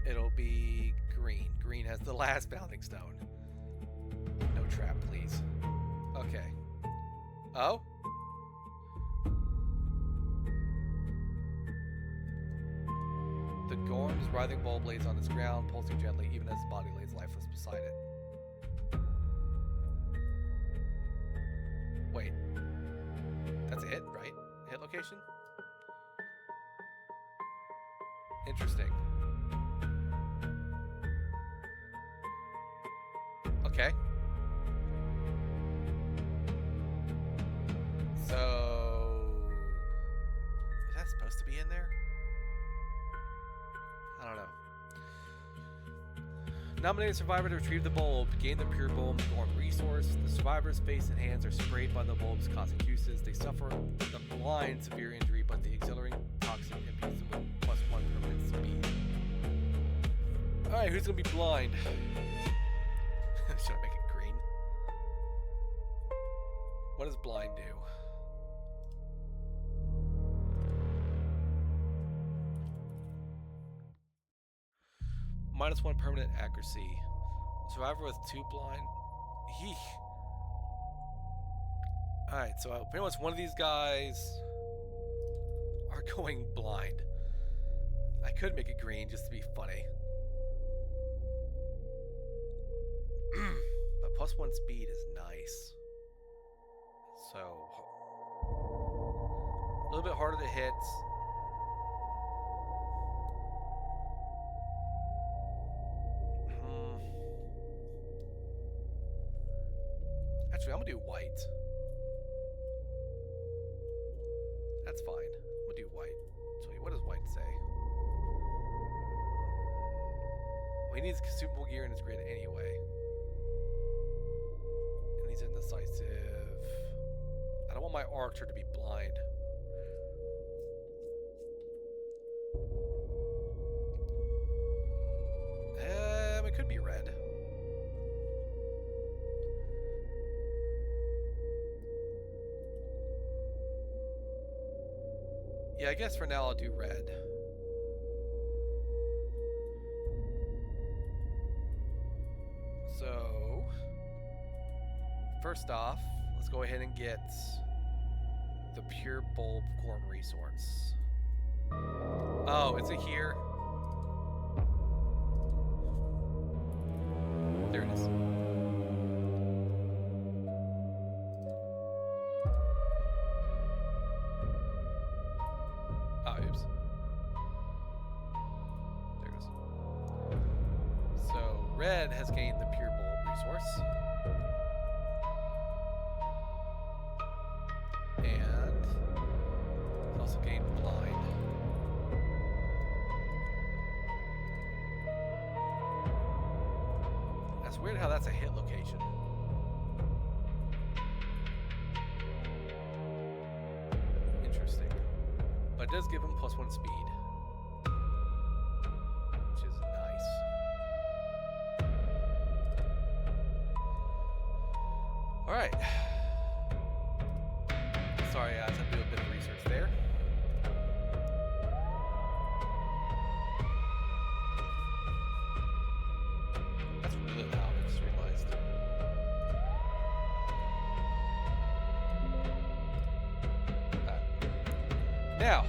it'll be green. Green has the last Founding Stone. No trap, please. Okay. Oh? The Gorm's writhing bulb lays on its ground, pulsing gently even as his body lays lifeless beside it. Wait. That's it, right? Hit location? Interesting. Okay. So... is that supposed to be in there? I don't know. Nominate a survivor to retrieve the bulb. Gain the pure bulb Gorm resource. The survivor's face and hands are sprayed by the bulb's caustic juices. They suffer the blind severe injury, but the exhilarating toxin impedes them with +1 permanent speed. Alright, who's gonna be blind? Should I make it green? What does blind do? -1 permanent accuracy. Survivor with 2 blind. Yeesh. Alright, so pretty much one of these guys are going blind. I could make it green just to be funny. But +1 speed is nice. So, a little bit harder to hit. Actually, I'm gonna do white. That's fine. I'm gonna do white. So, what does white say? Well, he needs consumable gear in his grid anyway. And he's indecisive. I don't want my archer to be blind. It could be red. Yeah, I guess for now I'll do red. So, first off, let's go ahead and get the pure bulb Gorm resource. Oh, is it here? There it is. Oh, oops. There it goes. So, red has gained the pure bulb resource. And it's also gained blind. That's weird how that's a hit location. Interesting. But it does give him +1 speed, which is nice. Alright. Sorry, I had to do a bit of research there. That's really loud, I just realized. Now,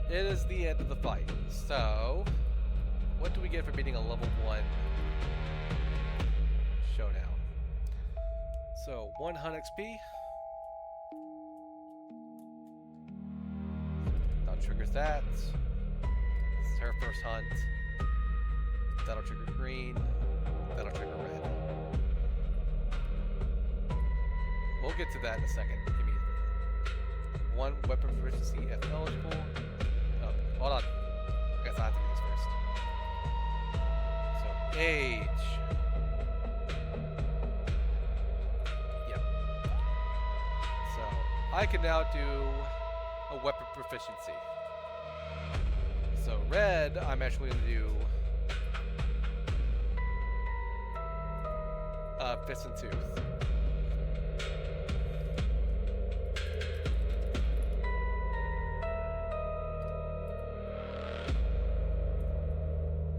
it is the end of the fight. So, what do we get for beating a level 1 showdown? So, 1 hunt XP. That triggers that. This is her first hunt. That'll trigger green. That'll trigger red. We'll get to that in a second. Give me 1 weapon proficiency if eligible. Oh, hold on. I guess I have to do this first. So, age. Yep. So, I can now do a weapon proficiency. So, red, I'm actually going to do fist and tooth.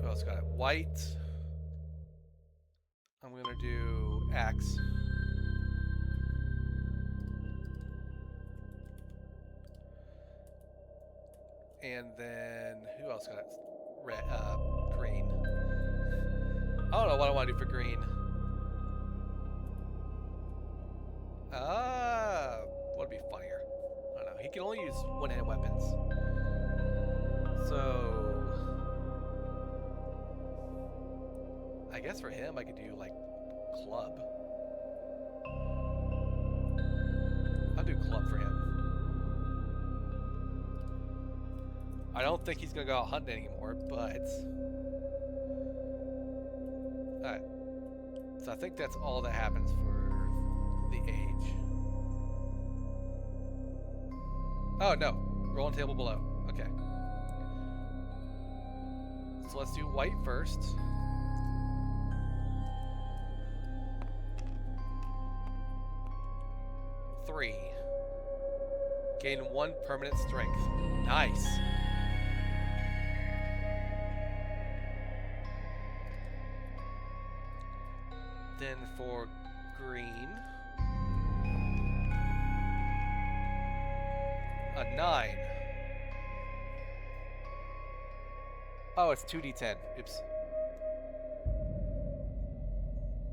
Who else got it? White. I'm going to do axe. And then who else got it? Red, green. I don't know what I want to do for green. What would be funnier? I don't know. He can only use one-handed weapons. So, I guess for him, I could do like club. I'll do club for him. I don't think he's gonna go out hunting anymore, but alright. So I think that's all that happens for the age. Oh no, rolling table below. Okay. So let's do white first. Three. Gain 1 permanent strength. Nice. Then for green, A 9. Oh, it's 2d10. Oops.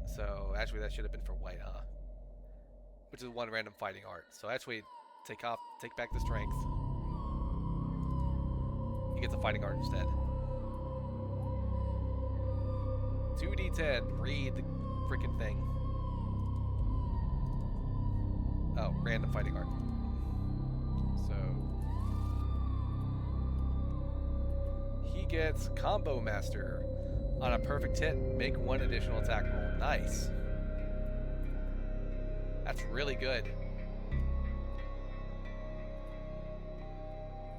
So, actually, that should have been for white, huh? Which is 1 random fighting art. So, actually, take back the strength. You get the fighting art instead. 2d10. Read the freaking thing. Oh, random fighting art. So he gets Combo Master. On a perfect hit, make 1 additional attack roll. Nice. That's really good.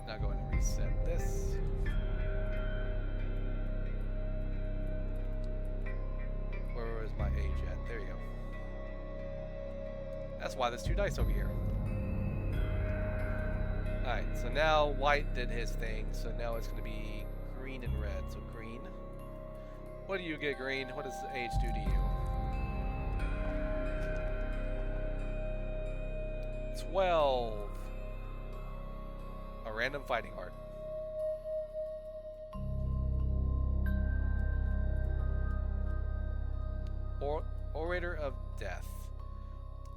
Now go ahead and reset this. Where was my age at? There you go. That's why there's 2 dice over here. Alright, so now white did his thing, so now it's going to be green and red. So green. What do you get, green? What does age do to you? 12. A random fighting art. Orator of Death.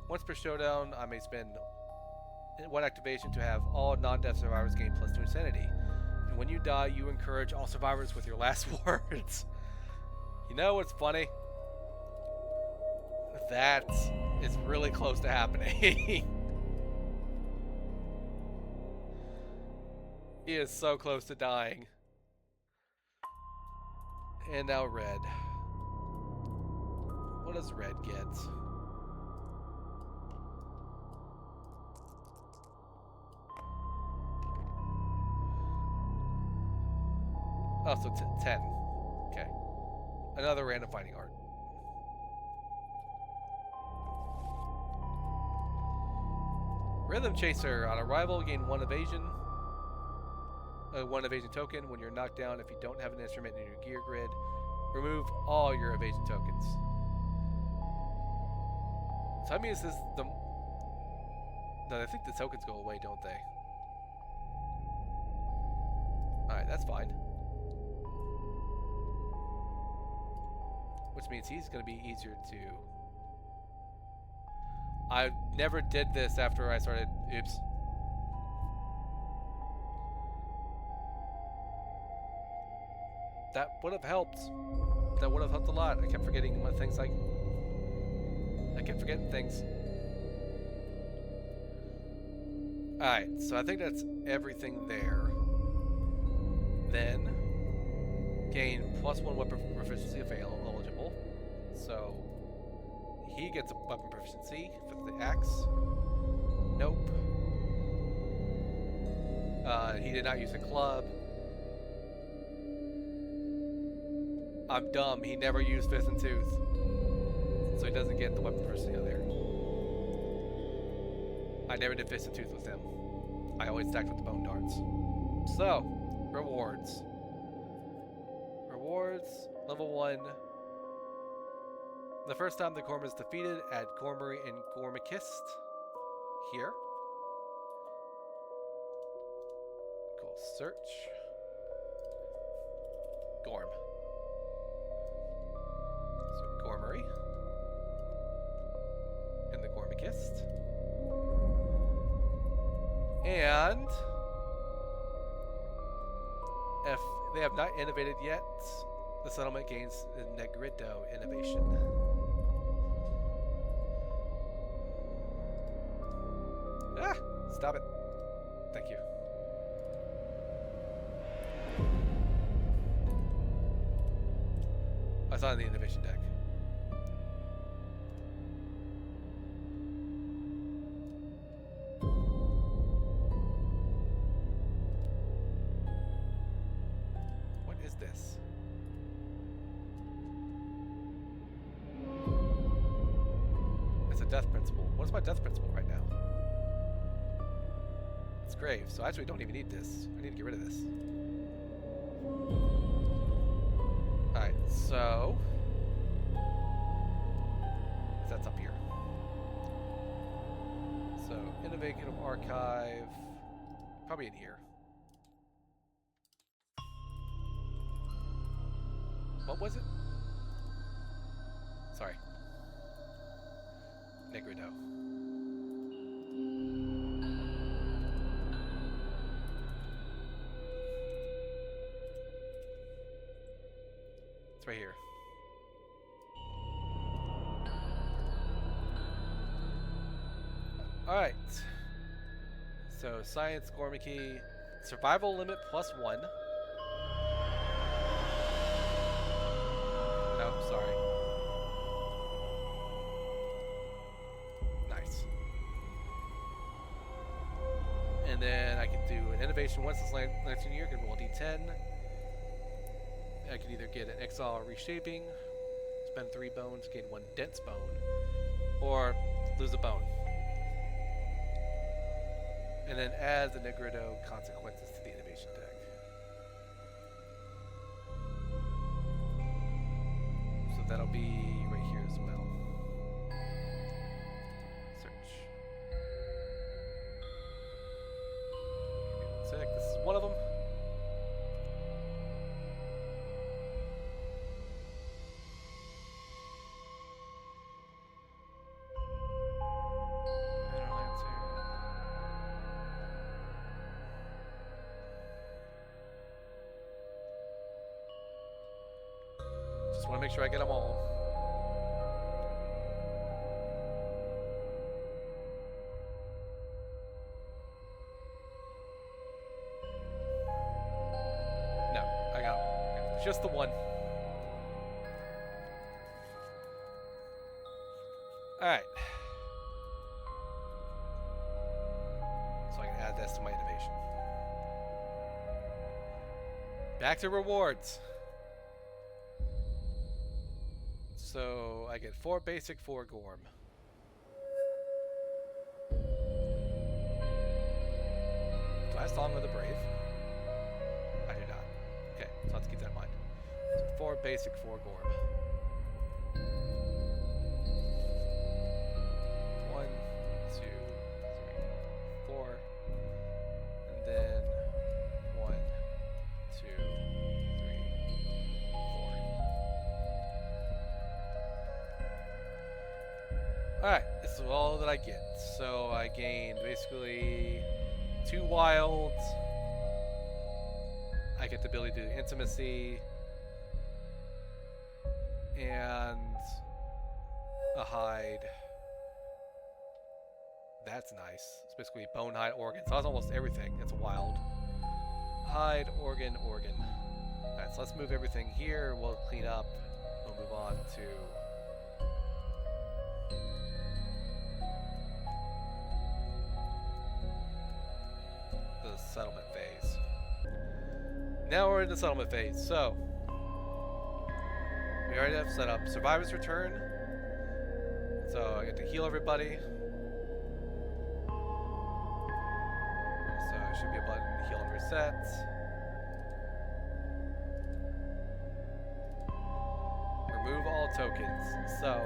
Once per showdown, I may spend 1 activation to have all non-death survivors gain +2 insanity. And when you die, you encourage all survivors with your last words. You know what's funny? That is really close to happening. He is so close to dying. And now red. What does red get? Oh, so 10. Okay. Another random fighting art. Rhythm Chaser. On arrival, gain 1 evasion. 1 evasion token when you're knocked down. If you don't have an instrument in your gear grid, remove all your evasion tokens. So that means this the. No, I think the tokens go away, don't they? Alright, that's fine. Which means he's going to be easier to... I never did this after I started... Oops. That would have helped. That would have helped a lot. I kept forgetting my things like... I kept forgetting things. Alright, so I think that's everything there. Then... gain +1 weapon proficiency available. So he gets a weapon proficiency for the axe. Nope. He did not use a club. I'm dumb. He never used Fist and Tooth, so he doesn't get the weapon proficiency out there. I never did Fist and Tooth with him. I always stacked with the bone darts. So rewards. Level 1. The first time the Gorm is defeated, add Gormery and Gormikist here. Cool. Search. Gorm. So Gormery. And the Gormikist. And if they have not innovated yet, the settlement gains Negrido innovation. Ah! Stop it. Thank you. I saw in the innovation deck. What is this? It's a death principle. What's my death principle right now? It's grave, so I actually don't even need this. I need to get rid of this. Alright, so that's up here. So innovative archive. Probably in here. What was it? Sorry. Negredo. It's right here. Alright. So, science, Gorm key. Survival limit +1. Nope, sorry. Nice. And then I can do an innovation once this lantern year. I can roll a d10. I can either get an exile or reshaping, spend 3 bones, gain 1 dense bone, or lose a bone. And then add the Negredo consequences to the innovation deck. So that'll be right here as well. Search. Give me 1 sec. This is one of them. Just want to make sure I get them all. No, I got them. Just the one. Alright. So I can add this to my innovation. Back to rewards. So I get 4 basic, 4 Gorm. Do I have Song of the Brave? I do not. Okay, so let's keep that in mind. So 4 basic, 4 Gorm. 1, 2, 3, 4. And then 1, 2, 3, 4. Alright, this is all that I get. So I gained basically 2 wilds. I get the ability to do intimacy. And a hide. That's nice. It's basically bone, hide, organ. So that's almost everything. It's wild. Hide, organ, organ. Alright, so let's move everything here. We'll clean up. We'll move on to the settlement phase. Now we're in the settlement phase. So we already have set up Survivor's Return. So I get to heal everybody. So there should be a button to heal and reset. Remove all tokens. So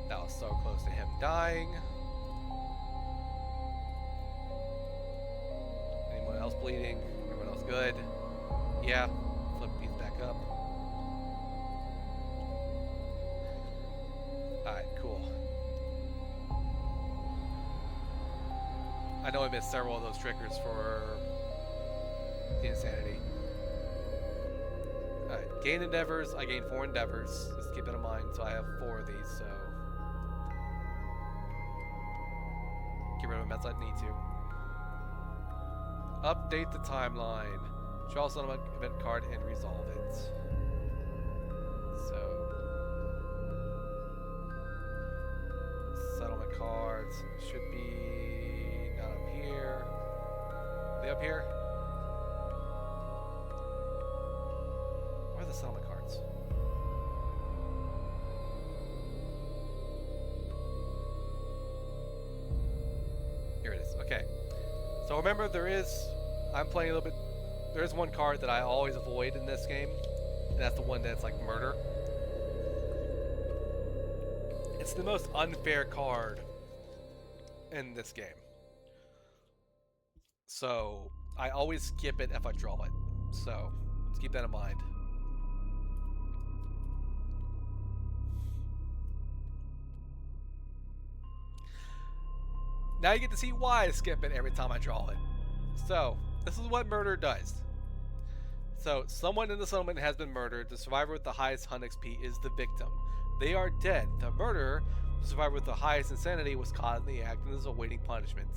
that was so close to him dying. Anyone else bleeding? Everyone else good? Yeah. Flip these back up. Alright, cool. I know I missed several of those triggers for the insanity. Alright, gain endeavors. I gain 4 endeavors. Just keep that in mind. So I have 4 of these, so get rid of them as I need to. Update the timeline. Draw some event card and resolve it. So settlement cards should be not up here. Are they up here? Where are the settlement cards? Here it is. Okay. So remember, I'm playing a little bit there's one card that I always avoid in this game, and that's the one that's like murder. It's the most unfair card in this game. So I always skip it if I draw it. So let's keep that in mind. Now you get to see why I skip it every time I draw it. So this is what murder does. So someone in the settlement has been murdered. The survivor with the highest hunt XP is the victim. They are dead. The murderer, the survivor with the highest insanity, was caught in the act and is awaiting punishment.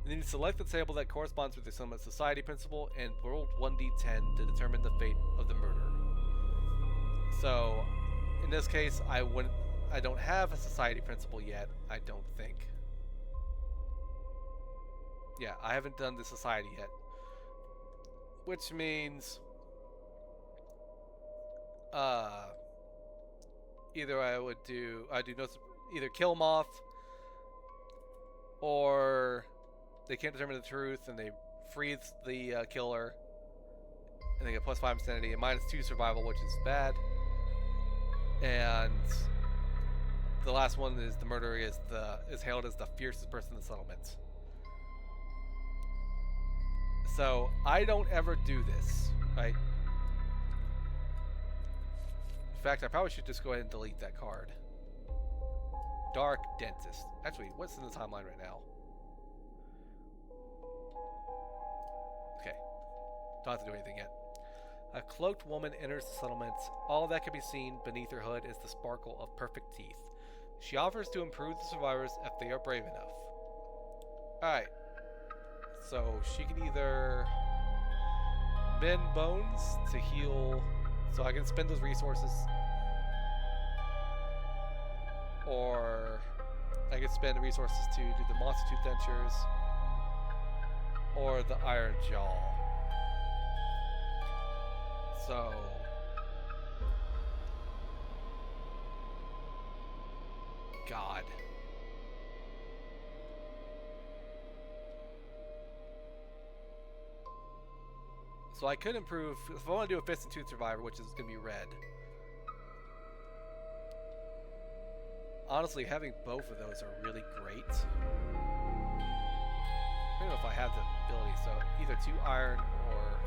And then you select the table that corresponds with the settlement society principle and roll 1d10 to determine the fate of the murderer. So in this case, I don't have a society principle yet, I don't think. Yeah, I haven't done the society yet. Which means either either kill them off, or they can't determine the truth and they freeze the killer and they get +5 insanity and -2 survival, which is bad. And the last one is the murderer is hailed as the fiercest person in the settlement. So I don't ever do this, right? In fact, I probably should just go ahead and delete that card. Dark Dentist. Actually, what's in the timeline right now? Okay. Don't have to do anything yet. A cloaked woman enters the settlement. All that can be seen beneath her hood is the sparkle of perfect teeth. She offers to improve the survivors if they are brave enough. Alright. So she can either bend bones to heal, so I can spend those resources, or I can spend the resources to do the monster tooth dentures or the iron jaw. So God. So I could improve, if I want to do a Fist and Tooth Survivor, which is going to be red. Honestly, having both of those are really great. I don't know if I have the ability, so either 2 iron or...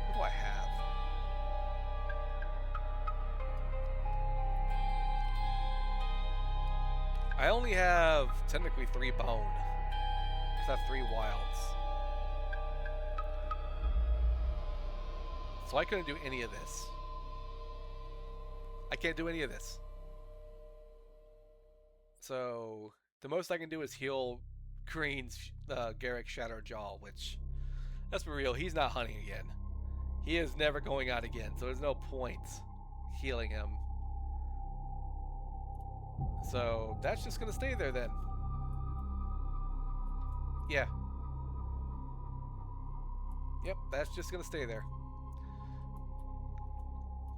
What do I have? I only have, technically, 3 bone. I have 3 wilds. So I couldn't do any of this. I can't do any of this. So the most I can do is heal Green's Garrick Shattered Jaw, which, let's be real, he's not hunting again. He is never going out again, so there's no point healing him. So that's just gonna stay there then. Yeah. Yep, that's just gonna stay there.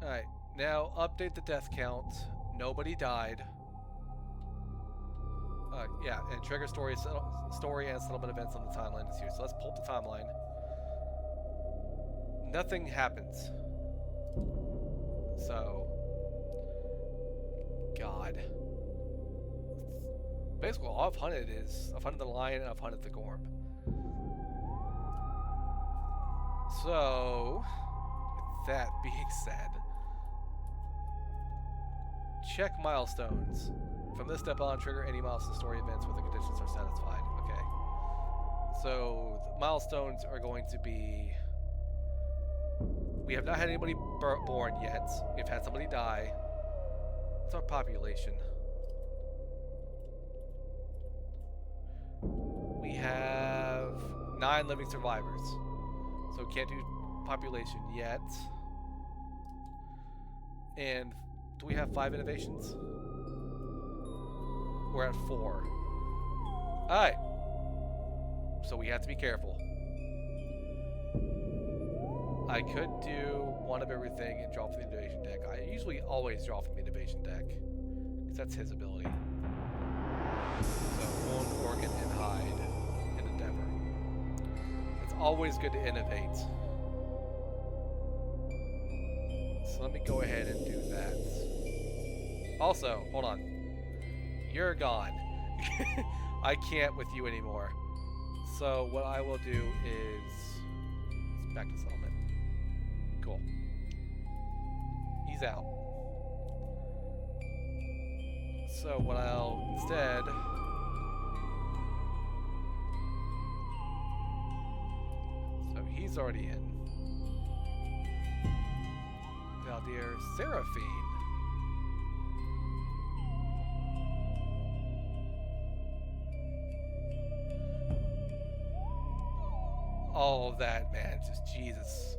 Alright, now update the death count. Nobody died. Yeah, and trigger story and settlement events on the timeline is here. So let's pull up the timeline. Nothing happens. So, God. Basically, all I've hunted is I've hunted the lion and I've hunted the Gorm. So, with that being said, check milestones. From this step on, trigger any milestone story events where the conditions are satisfied. Okay. So, the milestones are going to be... We have not had anybody born yet. We've had somebody die. What's our population? We have 9 living survivors. So, can't do population yet. And do we have 5 innovations? We're at 4. Alright. So we have to be careful. I could do one of everything and draw from the innovation deck. I usually always draw from the innovation deck, because that's his ability. So wound, organ, and hide, and endeavor. That's always good to innovate. So let me go ahead and do that. Also, hold on. You're gone. I can't with you anymore. So what I will do is... Let's back to settlement. Cool. He's out. So what I'll instead... So he's already in. Now, dear Seraphine. All of that, man, just Jesus.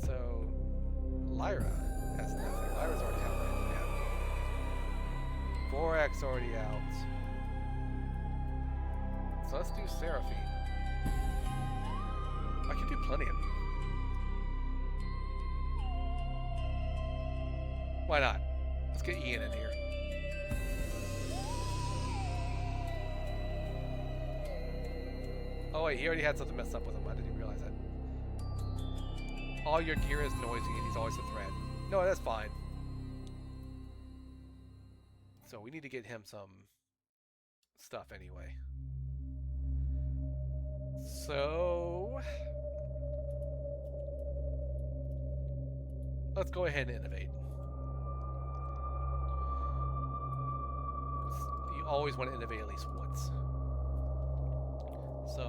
So, Lyra has nothing. Lyra's already out, right? Yeah. Vorax already out. So let's do Seraphine. I can do plenty of them. Why not? Let's get Ian in here. Oh wait, he already had something messed up with him. I didn't even realize that. All your gear is noisy and he's always a threat. No, that's fine. So we need to get him some stuff anyway. So... let's go ahead and innovate. You always want to innovate at least once. So,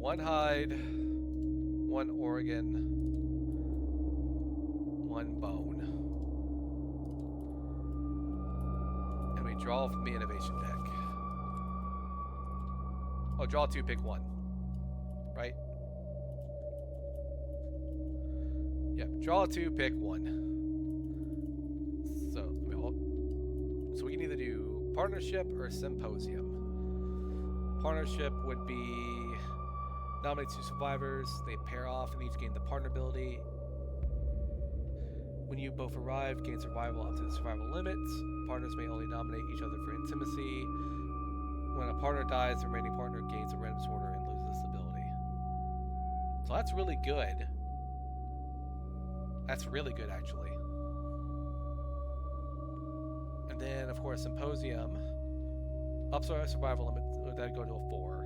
one hide, one organ, one bone. And we draw from the innovation deck. Oh, draw two, pick one. Right? Yep, draw two, pick one. So, let me hold. So we can either do partnership or symposium. Partnership would be nominate two survivors. They pair off and each gain the partner ability. When you both arrive, gain survival up to the survival limits. Partners may only nominate each other for intimacy. When a partner dies, the remaining partner gains a random disorder and loses this ability. So that's really good. That's really good, actually. And then, of course, Symposium. Ups our survival limit, that'd go to a 4.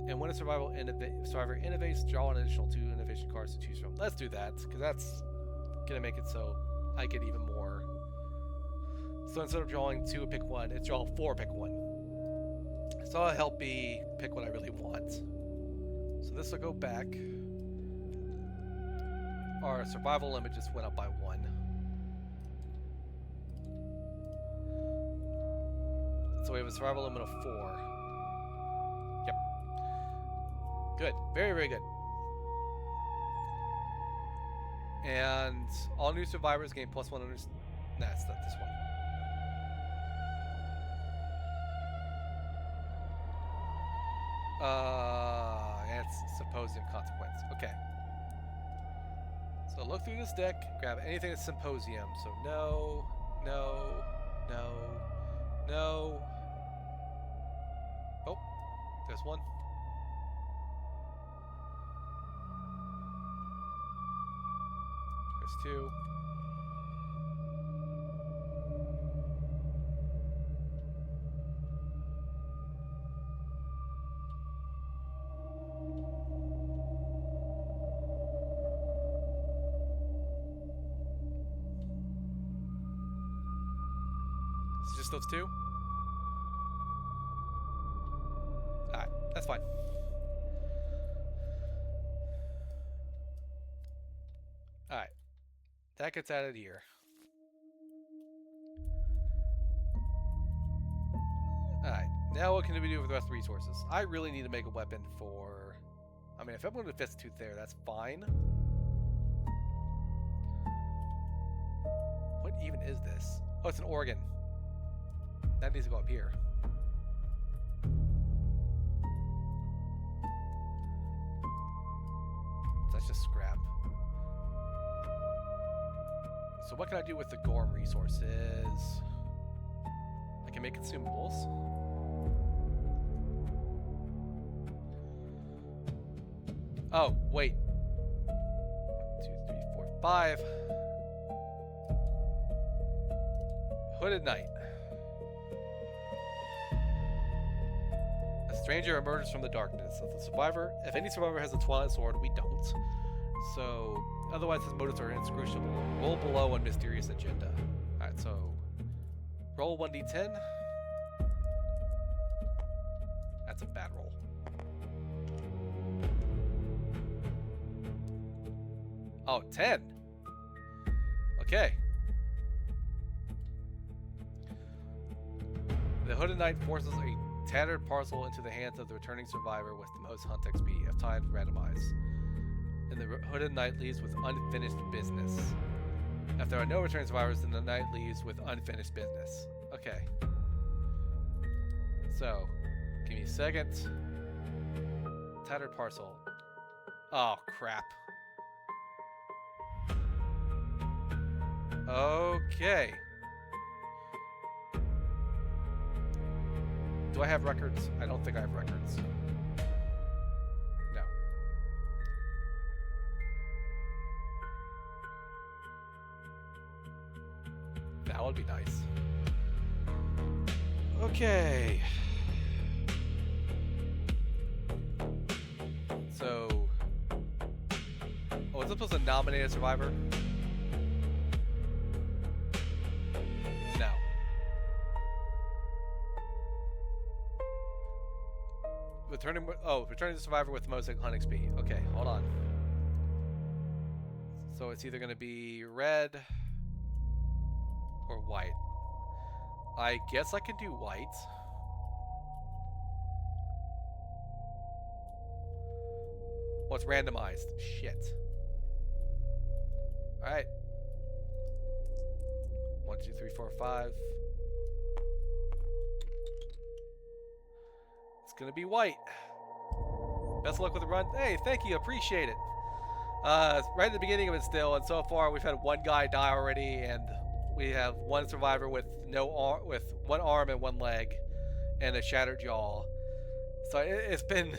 And when a survivor innovates, draw an additional 2 innovation cards to choose from. Let's do that, because that's going to make it so I get even more. So instead of drawing 2, pick 1, it's draw 4, pick 1. So I'll help me pick what I really want. So this will go back. Our survival limit just went up by 1. So we have a survival limit of 4. Yep. Good. Very, very good. And all new survivors gain +1 under... Nah, it's not this one. It's Symposium Consequence. Okay. So look through this deck, grab anything that's Symposium. So no, no, no, no. Oh, there's one. There's 2. It's just those 2? Alright, that's fine. Alright. That gets added here. Alright. Now what can we do with the rest of the resources? I really need to make a weapon for... I mean, if I'm going to fit tooth there, that's fine. What even is this? Oh, it's an organ. That needs to go up here. So that's just scrap. So what can I do with the Gorm resources? I can make consumables. Oh, wait. 1, 2, 3, 4, 5. Hooded Knight. A stranger emerges from the darkness. If any survivor has a Twilight Sword, we don't. So, otherwise his motives are inscrutable. Roll below on mysterious agenda. Alright, so roll 1d10. That's a bad roll. Oh, 10. Okay. The Hooded Knight forces a tattered parcel into the hands of the returning survivor with the most hunt XP, if tied randomized. And the Hooded Knight leaves with unfinished business. If there are no returning survivors, then the Knight leaves with unfinished business. Okay. So, give me a second. Tattered parcel. Oh, crap. Okay. Do I have records? I don't think I have records. No. That would be nice. Okay. So... Oh, is it supposed to nominate a survivor? No. Returning the survivor with the most hunt XP. Okay, hold on. So it's either going to be red or white. I guess I can do white. Well, it's randomized. Shit. Alright. 1, 2, 3, 4, 5. It's gonna be white. Best of luck with the run. Hey, thank you. Appreciate it. Right at the beginning of it still, and so far we've had one guy die already, and we have one survivor with with one arm and one leg, and a shattered jaw. So it's been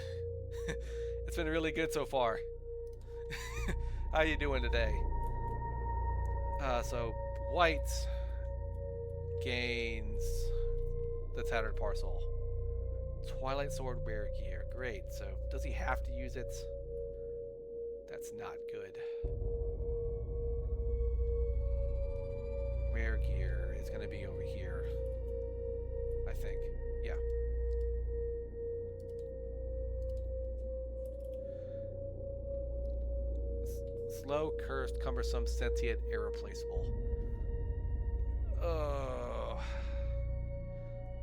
it's been really good so far. How you doing today? So white gains the tattered parcel. Twilight Sword rare gear. Great. So does he have to use it? That's not good. Rare gear is going to be over here, I think. Yeah. Slow, cursed, cumbersome, sentient, irreplaceable.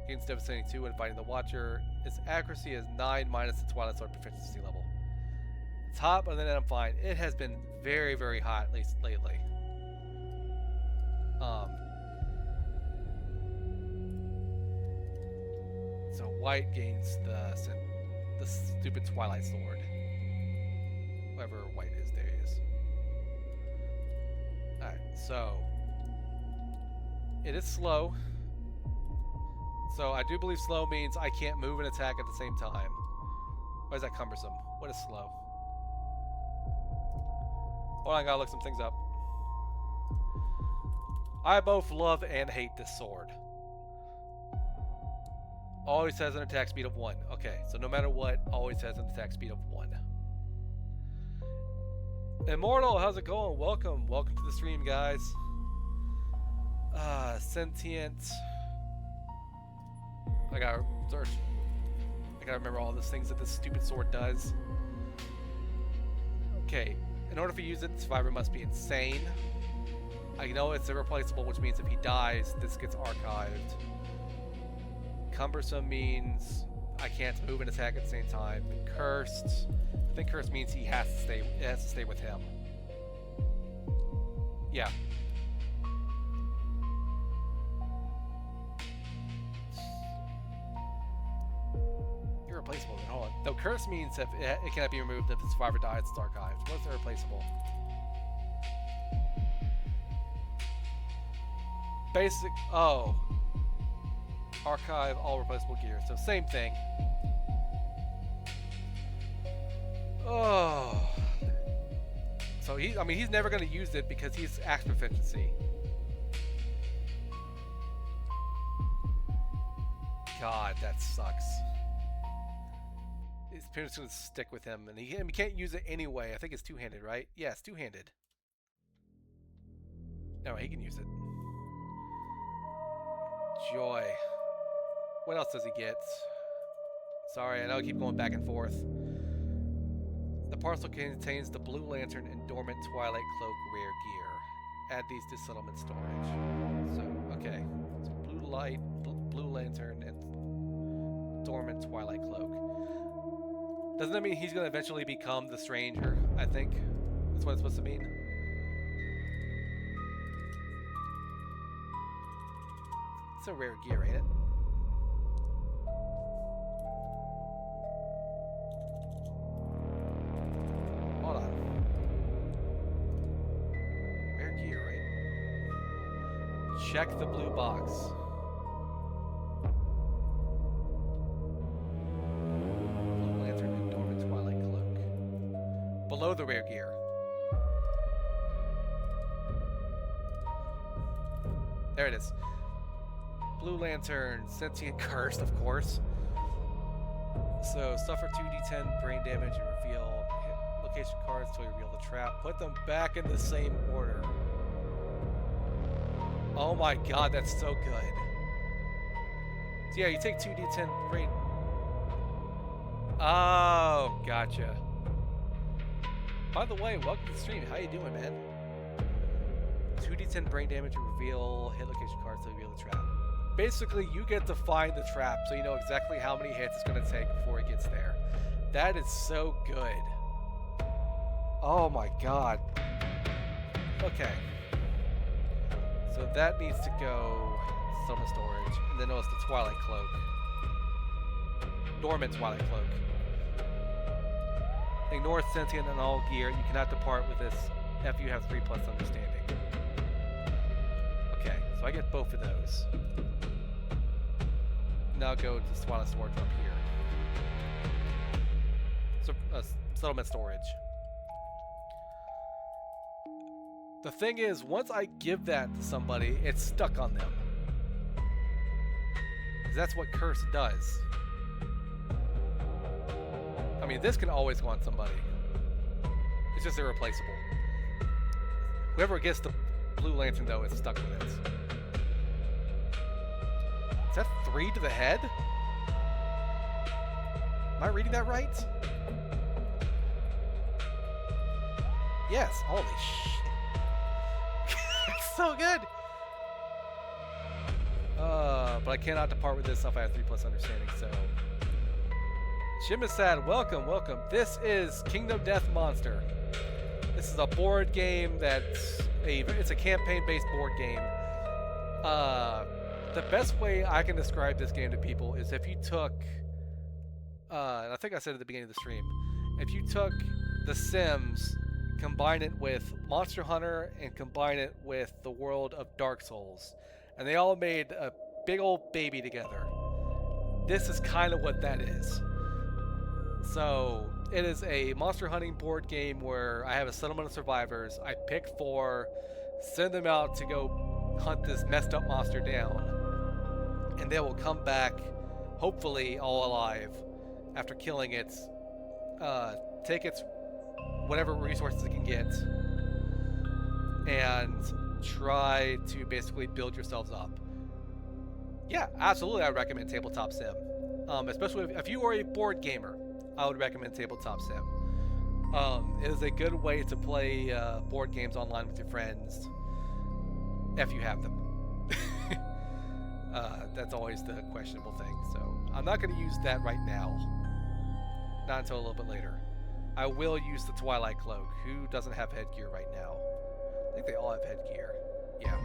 Gains devastating 2 when fighting the Watcher. Its accuracy is 9 minus the Twilight Sword proficiency level. It's hot, but then I'm fine. It has been very, very hot, at least lately. So white gains the stupid Twilight Sword. Whoever white is, there he is. Alright, so it is slow. So I do believe slow means I can't move and attack at the same time. Why is that cumbersome? What is slow? Hold on, I gotta look some things up. I both love and hate this sword. Always has an attack speed of 1. Okay, so no matter what, always has an attack speed of 1. Immortal, how's it going? Welcome. Welcome to the stream, guys. Sentient. I gotta remember all those things that this stupid sword does. Okay, in order for you to use it, the survivor must be insane. I know it's irreplaceable, which means if he dies, this gets archived. Cumbersome means I can't move and attack at the same time. Cursed, I think cursed means he has to stay. It has to stay with him. Yeah. Irreplaceable. Hold on. Though curse means if it cannot be removed if the survivor dies, it's archived. What's irreplaceable? Basic. Oh. Archive all replaceable gear. So same thing. Oh. So I mean, he's never going to use it because he's axe proficiency. God, that sucks. His parents going to stick with him, and he can't use it anyway. I think it's two-handed, right? Yeah, it's two-handed. No, he can use it. Joy. What else does he get? Sorry, I know I keep going back and forth. The parcel contains the Blue Lantern and Dormant Twilight Cloak rare gear. Add these to settlement storage. So, okay. So Blue Lantern, and Dormant Twilight Cloak. Doesn't that mean he's going to eventually become the Stranger, I think? That's what it's supposed to mean. It's a rare gear, ain't it? Hold on. Rare gear, right? Check the blue box. Blue Lantern and Dormant Twilight Cloak. Below the rare gear. There it is. Blue Lantern, Sentient Cursed, of course. So, suffer 2d10 brain damage and reveal hit location cards until you reveal the trap. Put them back in the same order. Oh my god, that's so good. So yeah, you take 2d10 brain... Oh, gotcha. By the way, welcome to the stream. How you doing, man? 2d10 brain damage and reveal hit location cards until you reveal the trap. Basically, you get to find the trap, so you know exactly how many hits it's going to take before it gets there. That is so good. Oh my god. Okay. So that needs to go Summon Storage, and then it's the Twilight Cloak. Dormant Twilight Cloak. Ignore sentient and all gear. You cannot depart with this if you have 3+ understanding. Okay, so I get both of those. Now go to Twilight Storage up here. So, settlement storage. The thing is, once I give that to somebody, it's stuck on them. Because that's what Curse does. I mean, this can always go on somebody. It's just irreplaceable. Whoever gets the Blue Lantern, though, is stuck with it. Is that 3 to the head? Am I reading that right? Yes. Holy shit. It's so good. But I cannot depart with this if I have 3+ understanding, so... Jim is sad. Welcome, welcome. This is Kingdom Death Monster. This is a board game it's a campaign-based board game. The best way I can describe this game to people is if you took, and I think I said at the beginning of the stream, if you took The Sims, combine it with Monster Hunter, and combine it with the world of Dark Souls, and they all made a big old baby together. This is kind of what that is. So, it is a monster hunting board game where I have a settlement of survivors. I pick 4, send them out to go hunt this messed up monster down. And they will come back, hopefully all alive, after killing it. Take its whatever resources it can get, and try to basically build yourselves up. Yeah, absolutely, I recommend Tabletop Sim. Especially if you are a board gamer, I would recommend Tabletop Sim. It is a good way to play board games online with your friends, if you have them. That's always the questionable thing. So I'm not going to use that right now. Not until a little bit later. I will use the Twilight Cloak. Who doesn't have headgear right now? I think they all have headgear. Yeah.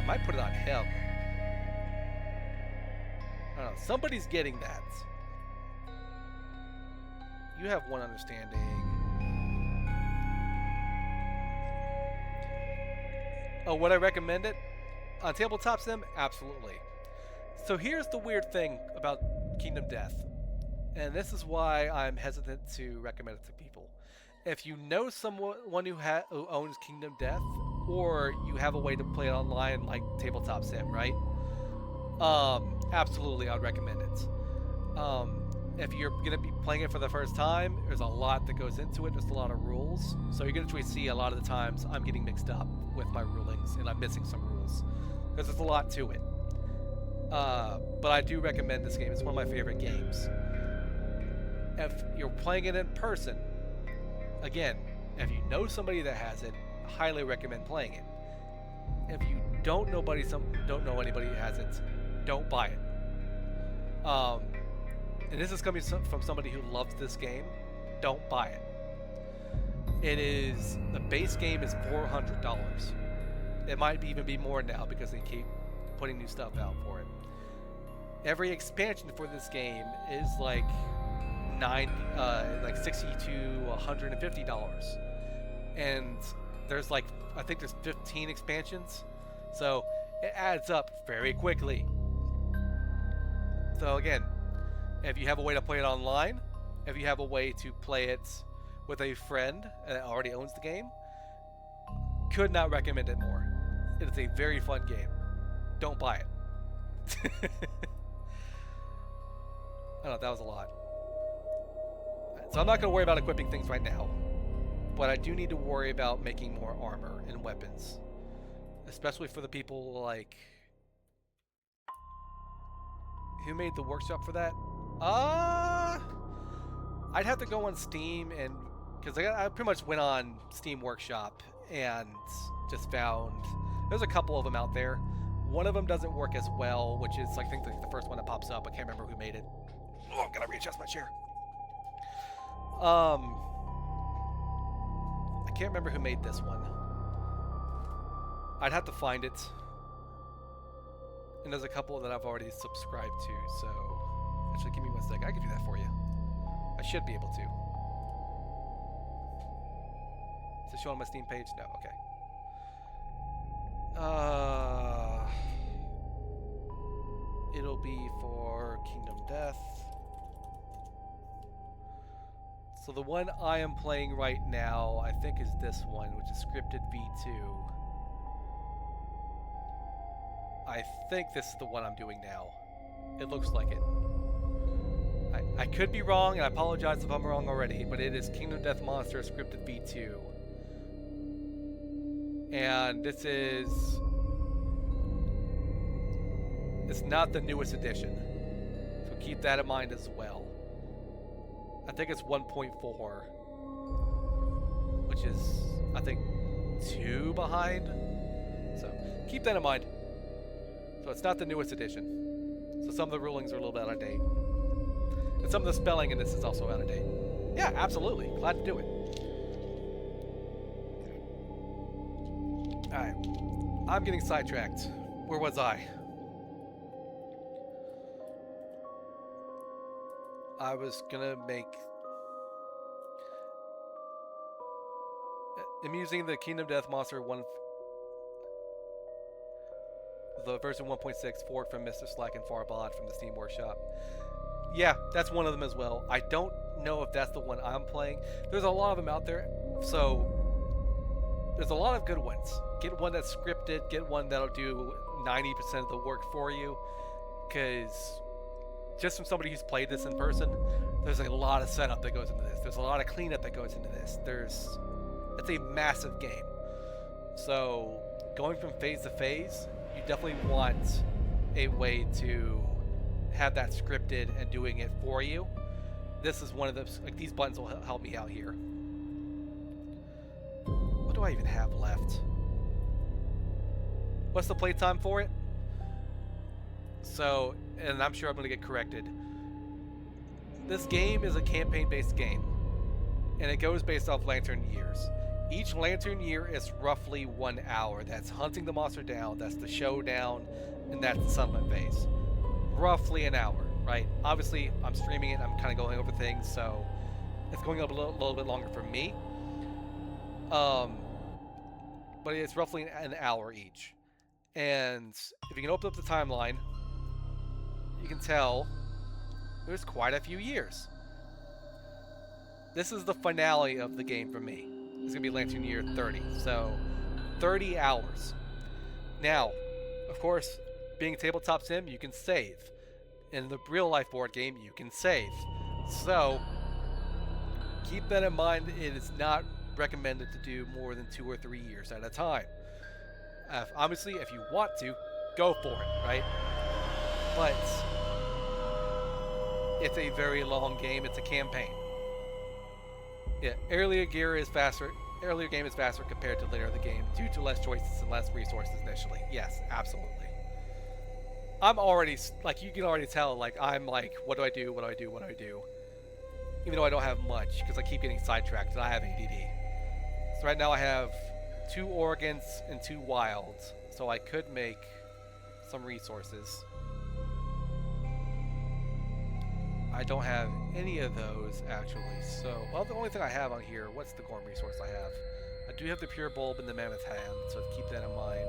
I might put it on him. I don't know. Somebody's getting that. You have 1 understanding. Oh, would I recommend it? On Tabletop Sim? Absolutely. So here's the weird thing about Kingdom Death. And this is why I'm hesitant to recommend it to people. If you know someone who owns Kingdom Death, or you have a way to play it online like Tabletop Sim, right? Absolutely, I'd recommend it. If you're going to be playing it for the first time, there's a lot that goes into it. There's a lot of rules. So you're going to see a lot of the times I'm getting mixed up with my rulings and I'm missing some rules. Because there's a lot to it. But I do recommend this game. It's one of my favorite games. If you're playing it in person, again, if you know somebody that has it, I highly recommend playing it. If you don't know anybody who has it, don't buy it. And this is coming from somebody who loves this game. Don't buy it. The base game is $400. It might even be more now because they keep putting new stuff out for it. Every expansion for this game is like $60 to $150, and there's I think there's 15 expansions, so it adds up very quickly. So again, if you have a way to play it online, if you have a way to play it with a friend that already owns the game, could not recommend it more. It is a very fun game. Don't buy it. I don't know, that was a lot. So I'm not going to worry about equipping things right now, but I do need to worry about making more armor and weapons, especially for the people like... Who made the workshop for that? I'd have to go on Steam, and because I pretty much went on Steam Workshop and just found there's a couple of them out there. One of them doesn't work as well, which is I think the first one that pops up. I can't remember who made it. Oh, I'm gonna readjust my chair. I can't remember who made this one. I'd have to find it. And there's a couple that I've already subscribed to, so... Actually, give me one sec. I can do that for you. I should be able to. Is it showing on my Steam page? No, okay. It'll be for Kingdom Death. So the one I am playing right now, I think is this one, which is Scripted V2. I think this is the one I'm doing now. It looks like it. I could be wrong, and I apologize if I'm wrong already, but it is Kingdom Death Monster Scripted V2. And this is... It's not the newest edition. So keep that in mind as well. I think it's 1.4. Which is, I think, 2 behind. So keep that in mind. So it's not the newest edition. So some of the rulings are a little bit out of date. And some of the spelling in this is also out of date. Yeah, absolutely. Glad to do it. Alright. I'm getting sidetracked. Where was I? I was gonna make... I'm using the Kingdom Death Monster 1... The version 1.6 fork from Mr. Slack and Farbod from the Steam Workshop. Yeah, that's one of them as well. I don't know if that's the one I'm playing. There's a lot of them out there, so there's a lot of good ones. Get one that's scripted, get one that'll do 90% of the work for you, because just from somebody who's played this in person, there's a lot of setup that goes into this. There's a lot of cleanup that goes into this. It's a massive game. So going from phase to phase, you definitely want a way to have that scripted and doing it for you. This is one of those, like these buttons will help me out here. What do I even have left? What's the playtime for it? So, and I'm sure I'm going to get corrected. This game is a campaign-based game, and it goes based off lantern years. Each lantern year is roughly 1 hour. That's hunting the monster down, that's the showdown, and that's the settlement phase. Roughly an hour, right? Obviously, I'm streaming it, I'm kind of going over things, so it's going up a little bit longer for me. But it's roughly an hour each. And if you can open up the timeline, you can tell It was quite a few years. This is the finale of the game for me. It's going to be Lantern Year 30. So, 30 hours. Now, of course, being a tabletop sim, you can save. In the real life board game, you can save. So, keep that in mind. It is not recommended to do more than 2 or 3 years at a time. Obviously, if you want to, go for it, right? But it's a very long game. It's a campaign. Yeah, earlier game is faster compared to later in the game due to less choices and less resources initially. Yes, absolutely. I'm already, like, you can already tell, like, I'm like, what do I do? What do I do? What do I do? Even though I don't have much, because I keep getting sidetracked and I have ADD. So right now I have 2 organs and 2 wilds. So I could make some resources. I don't have any of those, actually. So, well, the only thing I have on here, what's the Gorm resource I have? I do have the pure bulb and the mammoth hand, so keep that in mind.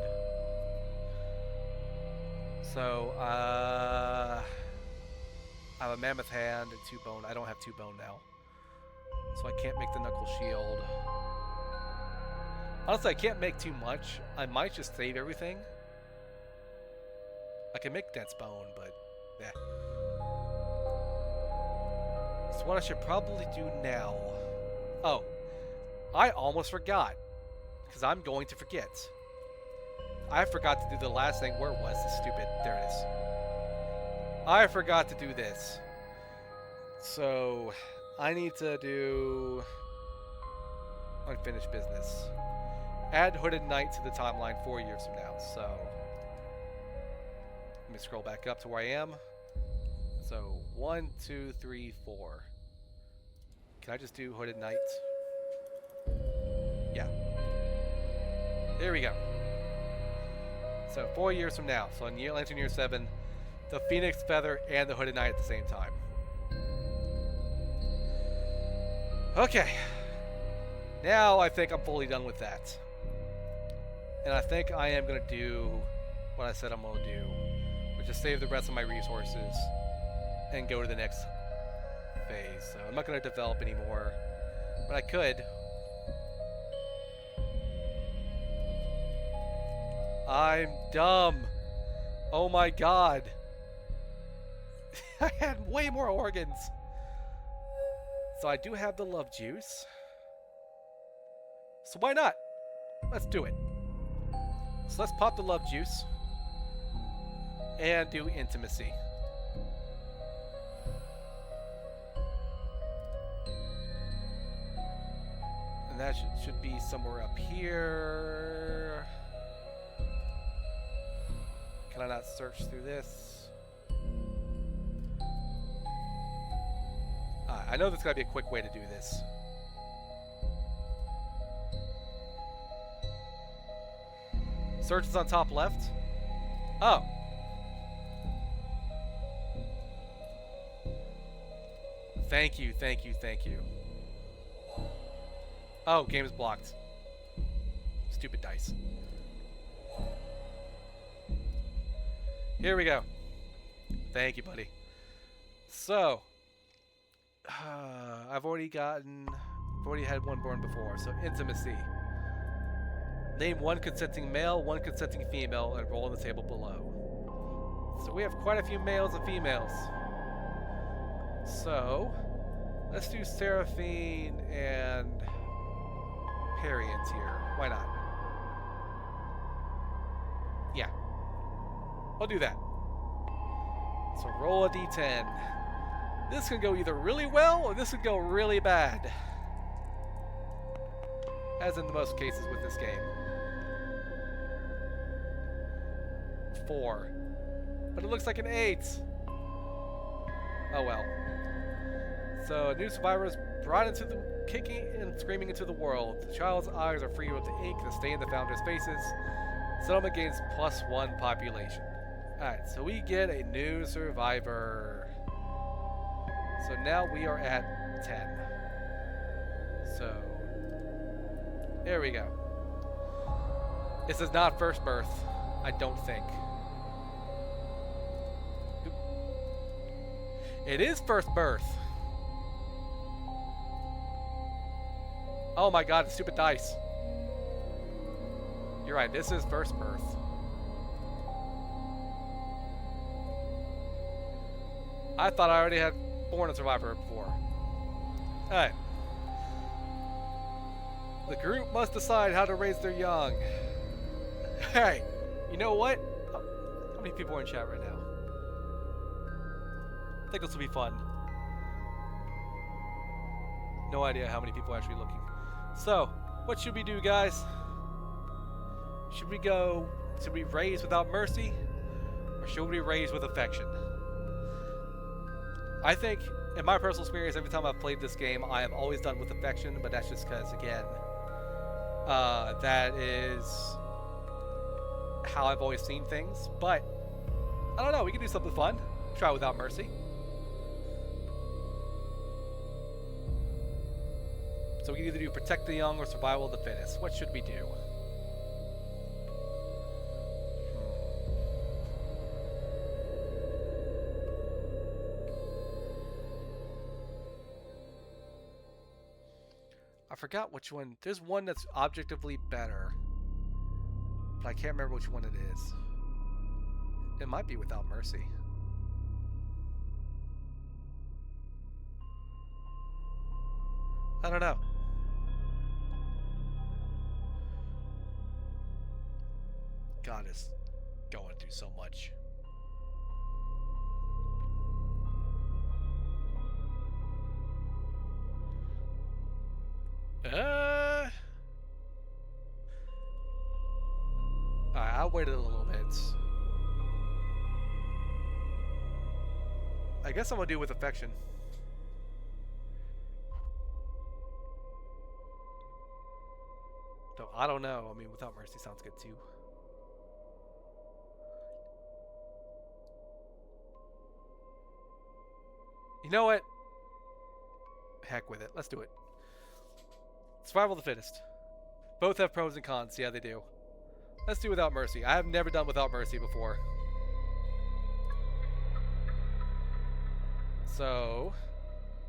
So, I have a mammoth hand and 2 bone. I don't have 2 bone now. So I can't make the knuckle shield. Honestly, I can't make too much. I might just save everything. I can make dense bone, but yeah. So what I should probably do now... Oh, I almost forgot. Because I'm going to forget. I forgot to do the last thing. Where was this stupid... There it is. I forgot to do this. So, I need to do... unfinished business. Add Hooded Knight to the timeline 4 years from now. So, let me scroll back up to where I am. So, 1, 2, 3, 4. Can I just do Hooded Knight? Yeah. There we go. So 4 years from now, so in Lantern Year 7, the Phoenix Feather and the Hooded Knight at the same time. Okay. Now I think I'm fully done with that. And I think I am going to do what I said I'm going to do, which is save the rest of my resources and go to the next phase. So I'm not going to develop anymore, but I could. I'm dumb. Oh my god. I had way more organs. So I do have the love juice. So why not? Let's do it. So let's pop the love juice. And do intimacy. And that should be somewhere up here. Can I not search through this? I know there's got to be a quick way to do this. Search is on top left. Oh. Thank you, thank you, thank you. Oh, game is blocked. Stupid dice. Here we go. Thank you, buddy. So, I've already had one born before, so intimacy. Name one consenting male, one consenting female, and roll on the table below. So we have quite a few males and females. So, let's do Seraphine and Parians here. Why not? Yeah. I'll do that. So roll a d10. This can go either really well or this could go really bad. As in the most cases with this game. 4. But it looks like an 8. Oh well. So a new survivor is brought into the kicking and screaming into the world. The child's eyes are free with the ink that stay in the founder's faces. Settlement gains +1 population. Alright, so we get a new survivor. So now we are at 10. So, there we go. This is not first birth, I don't think. It is first birth. Oh my god, the stupid dice. You're right, this is first birth. I thought I already had born a survivor before. Alright. The group must decide how to raise their young. Alright, you know what? How many people are in chat right now? I think this will be fun. No idea how many people are actually looking. So, what should we do, guys? Should we raise without mercy? Or should we raise with affection? I think, in my personal experience, every time I've played this game, I have always done with affection, but that's just because, again, that is how I've always seen things. But, I don't know, we can do something fun. Try without mercy. So we can either do protect the young or survival of the fittest. What should we do? I forgot which one. There's one that's objectively better, but I can't remember which one it is. It might be without mercy. I don't know. God is going through so much. Alright, I'll wait a little bit. I guess I'm gonna do it with affection. Though I don't know. I mean, without mercy sounds good too. You know what? Heck with it. Let's do it. Survival of the fittest. Both have pros and cons. Yeah, they do. Let's do without mercy. I have never done without mercy before. So,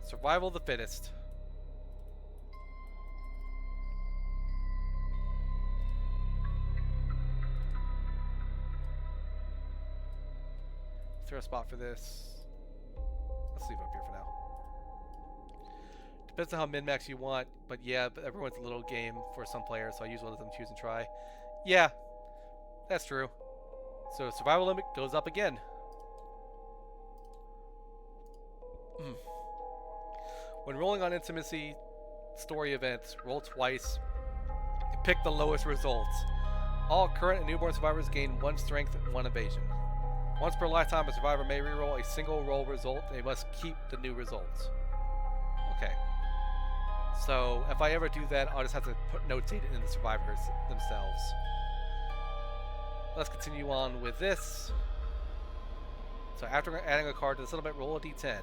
survival of the fittest. Throw a spot for this. Let's leave it up here for now. Depends on how min-max you want, but yeah, everyone's a little game for some players, so I usually let them choose and try. Yeah, that's true. So survival limit goes up again. When rolling on intimacy story events, roll twice and pick the lowest results. All current and newborn survivors gain 1 strength and 1 evasion. Once per lifetime, a survivor may reroll a single roll result, and they must keep the new results. Okay. So, if I ever do that, I'll just have to notate it in the survivors themselves. Let's continue on with this. So, after adding a card to the settlement, roll a d10.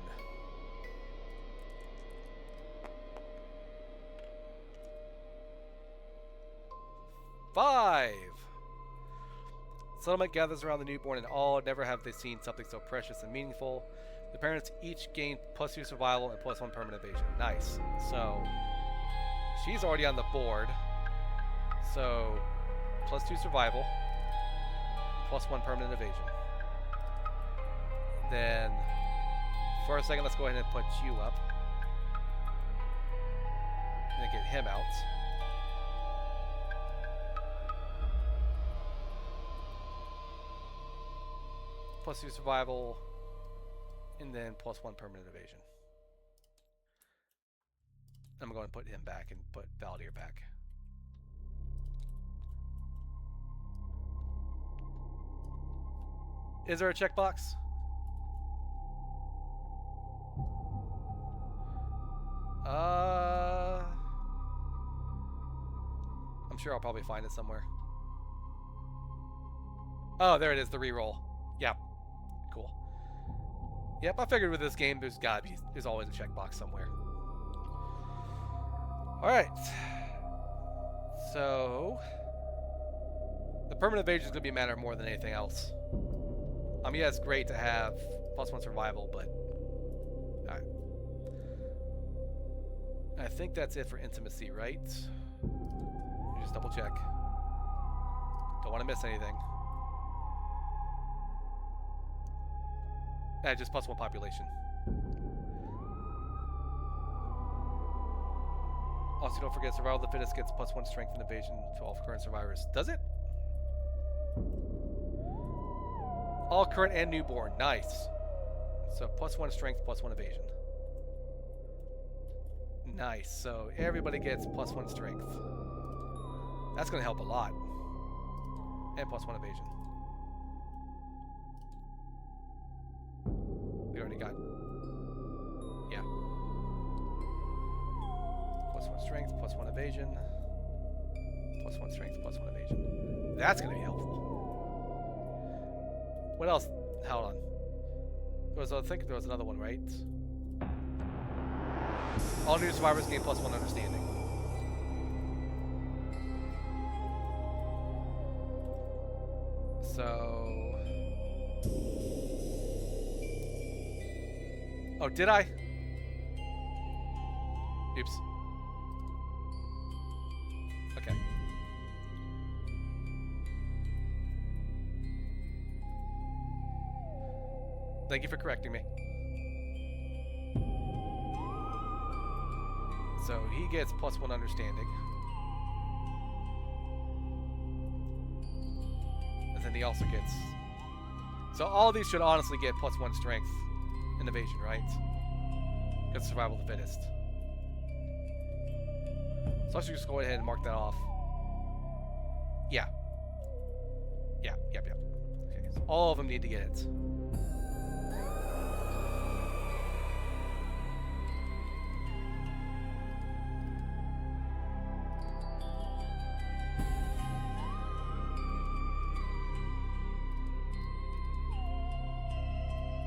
Five! Settlement gathers around the newborn, and all never have they seen something so precious and meaningful. The parents each gain +2 survival and +1 permanent evasion. Nice. So, she's already on the board. So, +2 survival, +1 permanent evasion. Then, for a second, let's go ahead and put you up. And then get him out. +2 survival, and then +1 permanent evasion. I'm going to put him back and put Valdir back. Is there a checkbox? I'm sure I'll probably find it somewhere. Oh, there it is, the reroll. Yep. Cool. Yep, I figured with this game there's always a checkbox somewhere. Alright. So the permanent evasion is gonna be a matter more than anything else. I mean, yeah, it's great to have +1 survival, but Alright. I think that's it for intimacy, right? Just double check. Don't want to miss anything. Just +1 population. Also, don't forget, survival of the fittest gets +1 strength and evasion to all current survivors. Does it? All current and newborn. Nice. So +1 strength, +1 evasion. Nice. So everybody gets +1 strength. That's going to help a lot. And +1 evasion. We already got... Yeah. +1 strength, +1 evasion. +1 strength, +1 evasion. That's going to be helpful. What else? Hold on. I think there was another one, right? All new survivors gain +1 understanding. So... Oh, did I? Oops. Okay. Thank you for correcting me. So he gets +1 understanding. And then he also gets... So all these should honestly get +1 strength and evasion, right? Because survival of the fittest. So I should just go ahead and mark that off. Yeah. Yeah, yep. Okay, so all of them need to get it.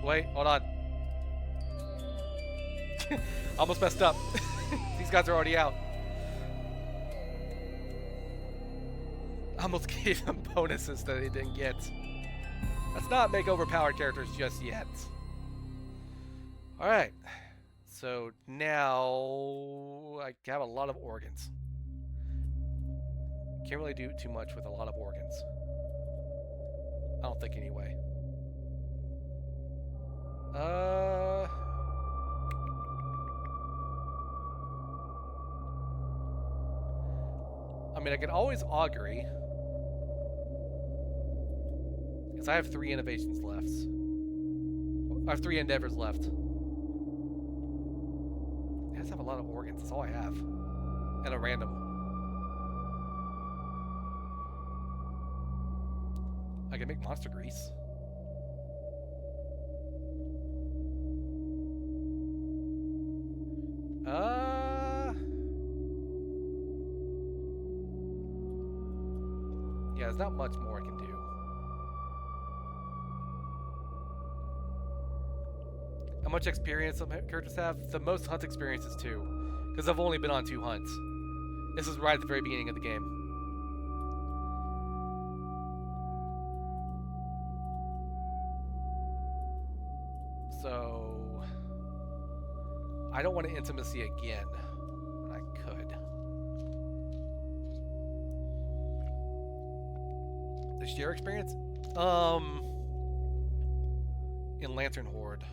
Wait, hold on. Almost messed up. These guys are already out. Almost gave them bonuses that they didn't get. Let's not make overpowered characters just yet. Alright. So now I have a lot of organs. Can't really do too much with a lot of organs. I don't think anyway. I mean, I could always augury. Because I have 3 innovations left. I have 3 endeavors left. I just have a lot of organs. That's all I have. And a random. I can make monster grease. Yeah, there's not much more I can do. How much experience some characters have? The most hunt experience is 2. Because I've only been on 2 hunts. This is right at the very beginning of the game. So... I don't want to intimacy again. But I could. The share experience? In Lantern Horde.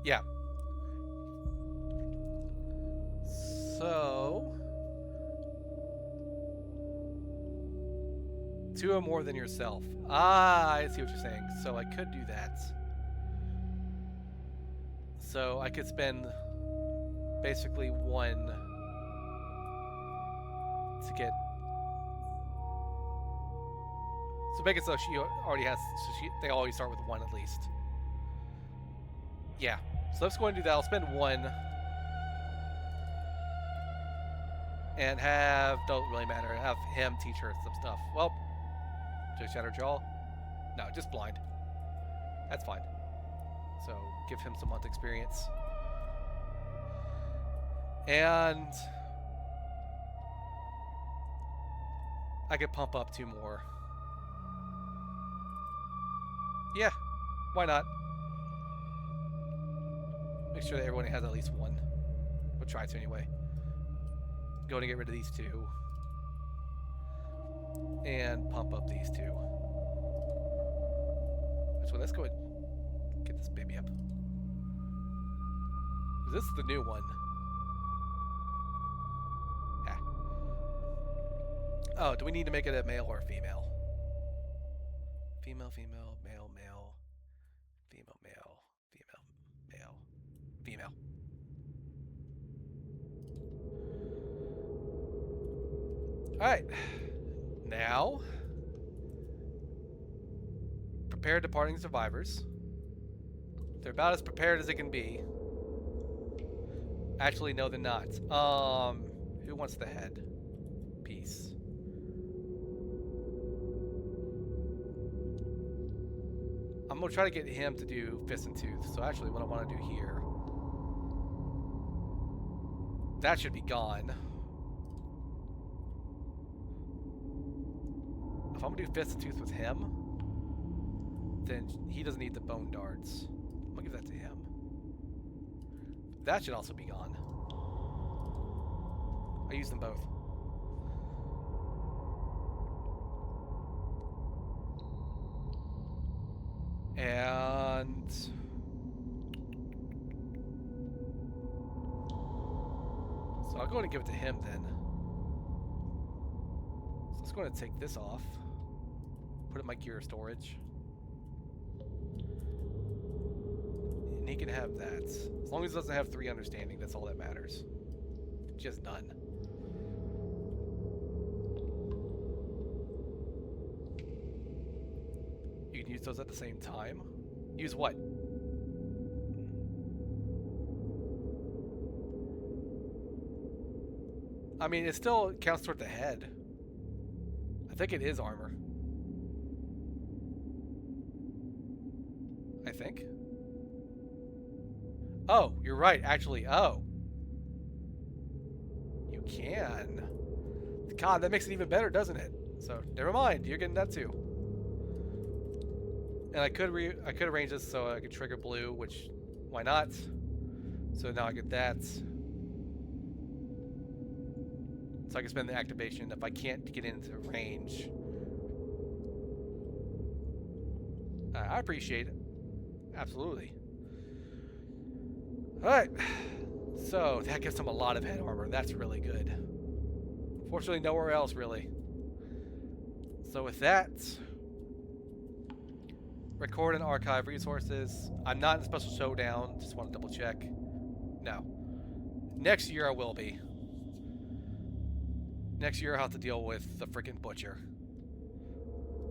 Yeah. So... 2 or more than yourself. Ah, I see what you're saying. So I could do that. So I could spend basically 1 to get... So make it so she already has... So they always start with 1 at least. Yeah. So let's go and do that. I'll spend 1. And have... Don't really matter. Have him teach her some stuff. Well... Just Shatter Jaw? No, just blind. That's fine. So, give him some month experience. And... I could pump up 2 more. Yeah. Why not? Make sure that everyone has at least one. We'll try to anyway. Go to get rid of these two. And pump up these two. Actually, let's go ahead and get this baby up. This is the new one. Ah. Oh, do we need to make it a male or a female? Female, female, male, male, female, male, female, male, female. Alright. Now, prepare departing survivors. They're about as prepared as they can be. Actually, no, they're not. Who wants the head piece? I'm gonna try to get him to do fist and tooth. So actually, what I want to do here, that should be gone. If I'm gonna do fist and tooth with him, then he doesn't need the bone darts. I'm gonna give that to him. That should also be gone. I use them both. And so I'll go ahead and give it to him then. So let's go ahead and take this off. Put it in my gear storage. And he can have that. As long as he doesn't have 3 understanding, that's all that matters. Just none. You can use those at the same time. Use what? I mean, it still counts toward the head. I think it is armor. I think. Oh, you're right, actually. Oh. You can. God, that makes it even better, doesn't it? So, never mind. You're getting that too. And I could arrange this so I could trigger blue, which, why not? So now I get that. So I can spend the activation if I can't get into range. I appreciate it. Absolutely. Alright. So, that gives him a lot of head armor. That's really good. Fortunately, nowhere else, really. So with that, record and archive resources. I'm not in Special Showdown. Just want to double check. No. Next year I will be. Next year I'll have to deal with the freaking Butcher.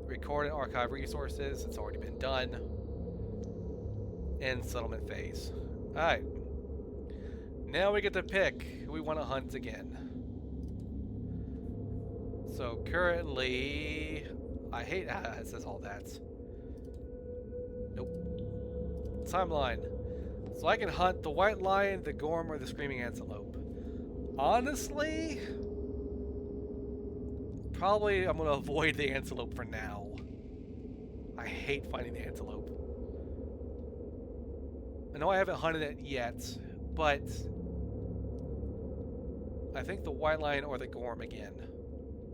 Record and archive resources. It's already been done. End settlement phase. Alright. Now we get to pick who we want to hunt again. So currently, I hate how it says all that. Nope. Timeline. So I can hunt the white lion, the gorm, or the screaming antelope. Honestly, probably I'm going to avoid the antelope for now. I hate finding the antelope. I know I haven't hunted it yet, but I think the white lion or the gorm again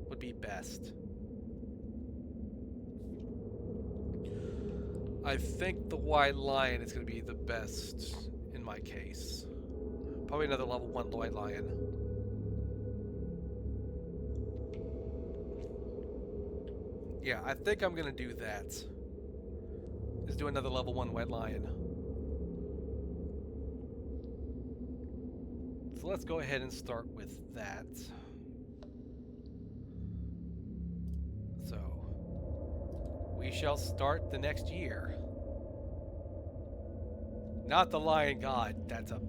would be best. I think the white lion is going to be the best in my case. Probably another level 1 white lion. Yeah, I think I'm going to do that. Is do another level 1 white lion. So let's go ahead and start with that. So, we shall start the next year. Not the lion god, that's a...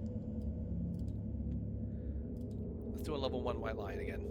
Let's do a level 1 white lion again.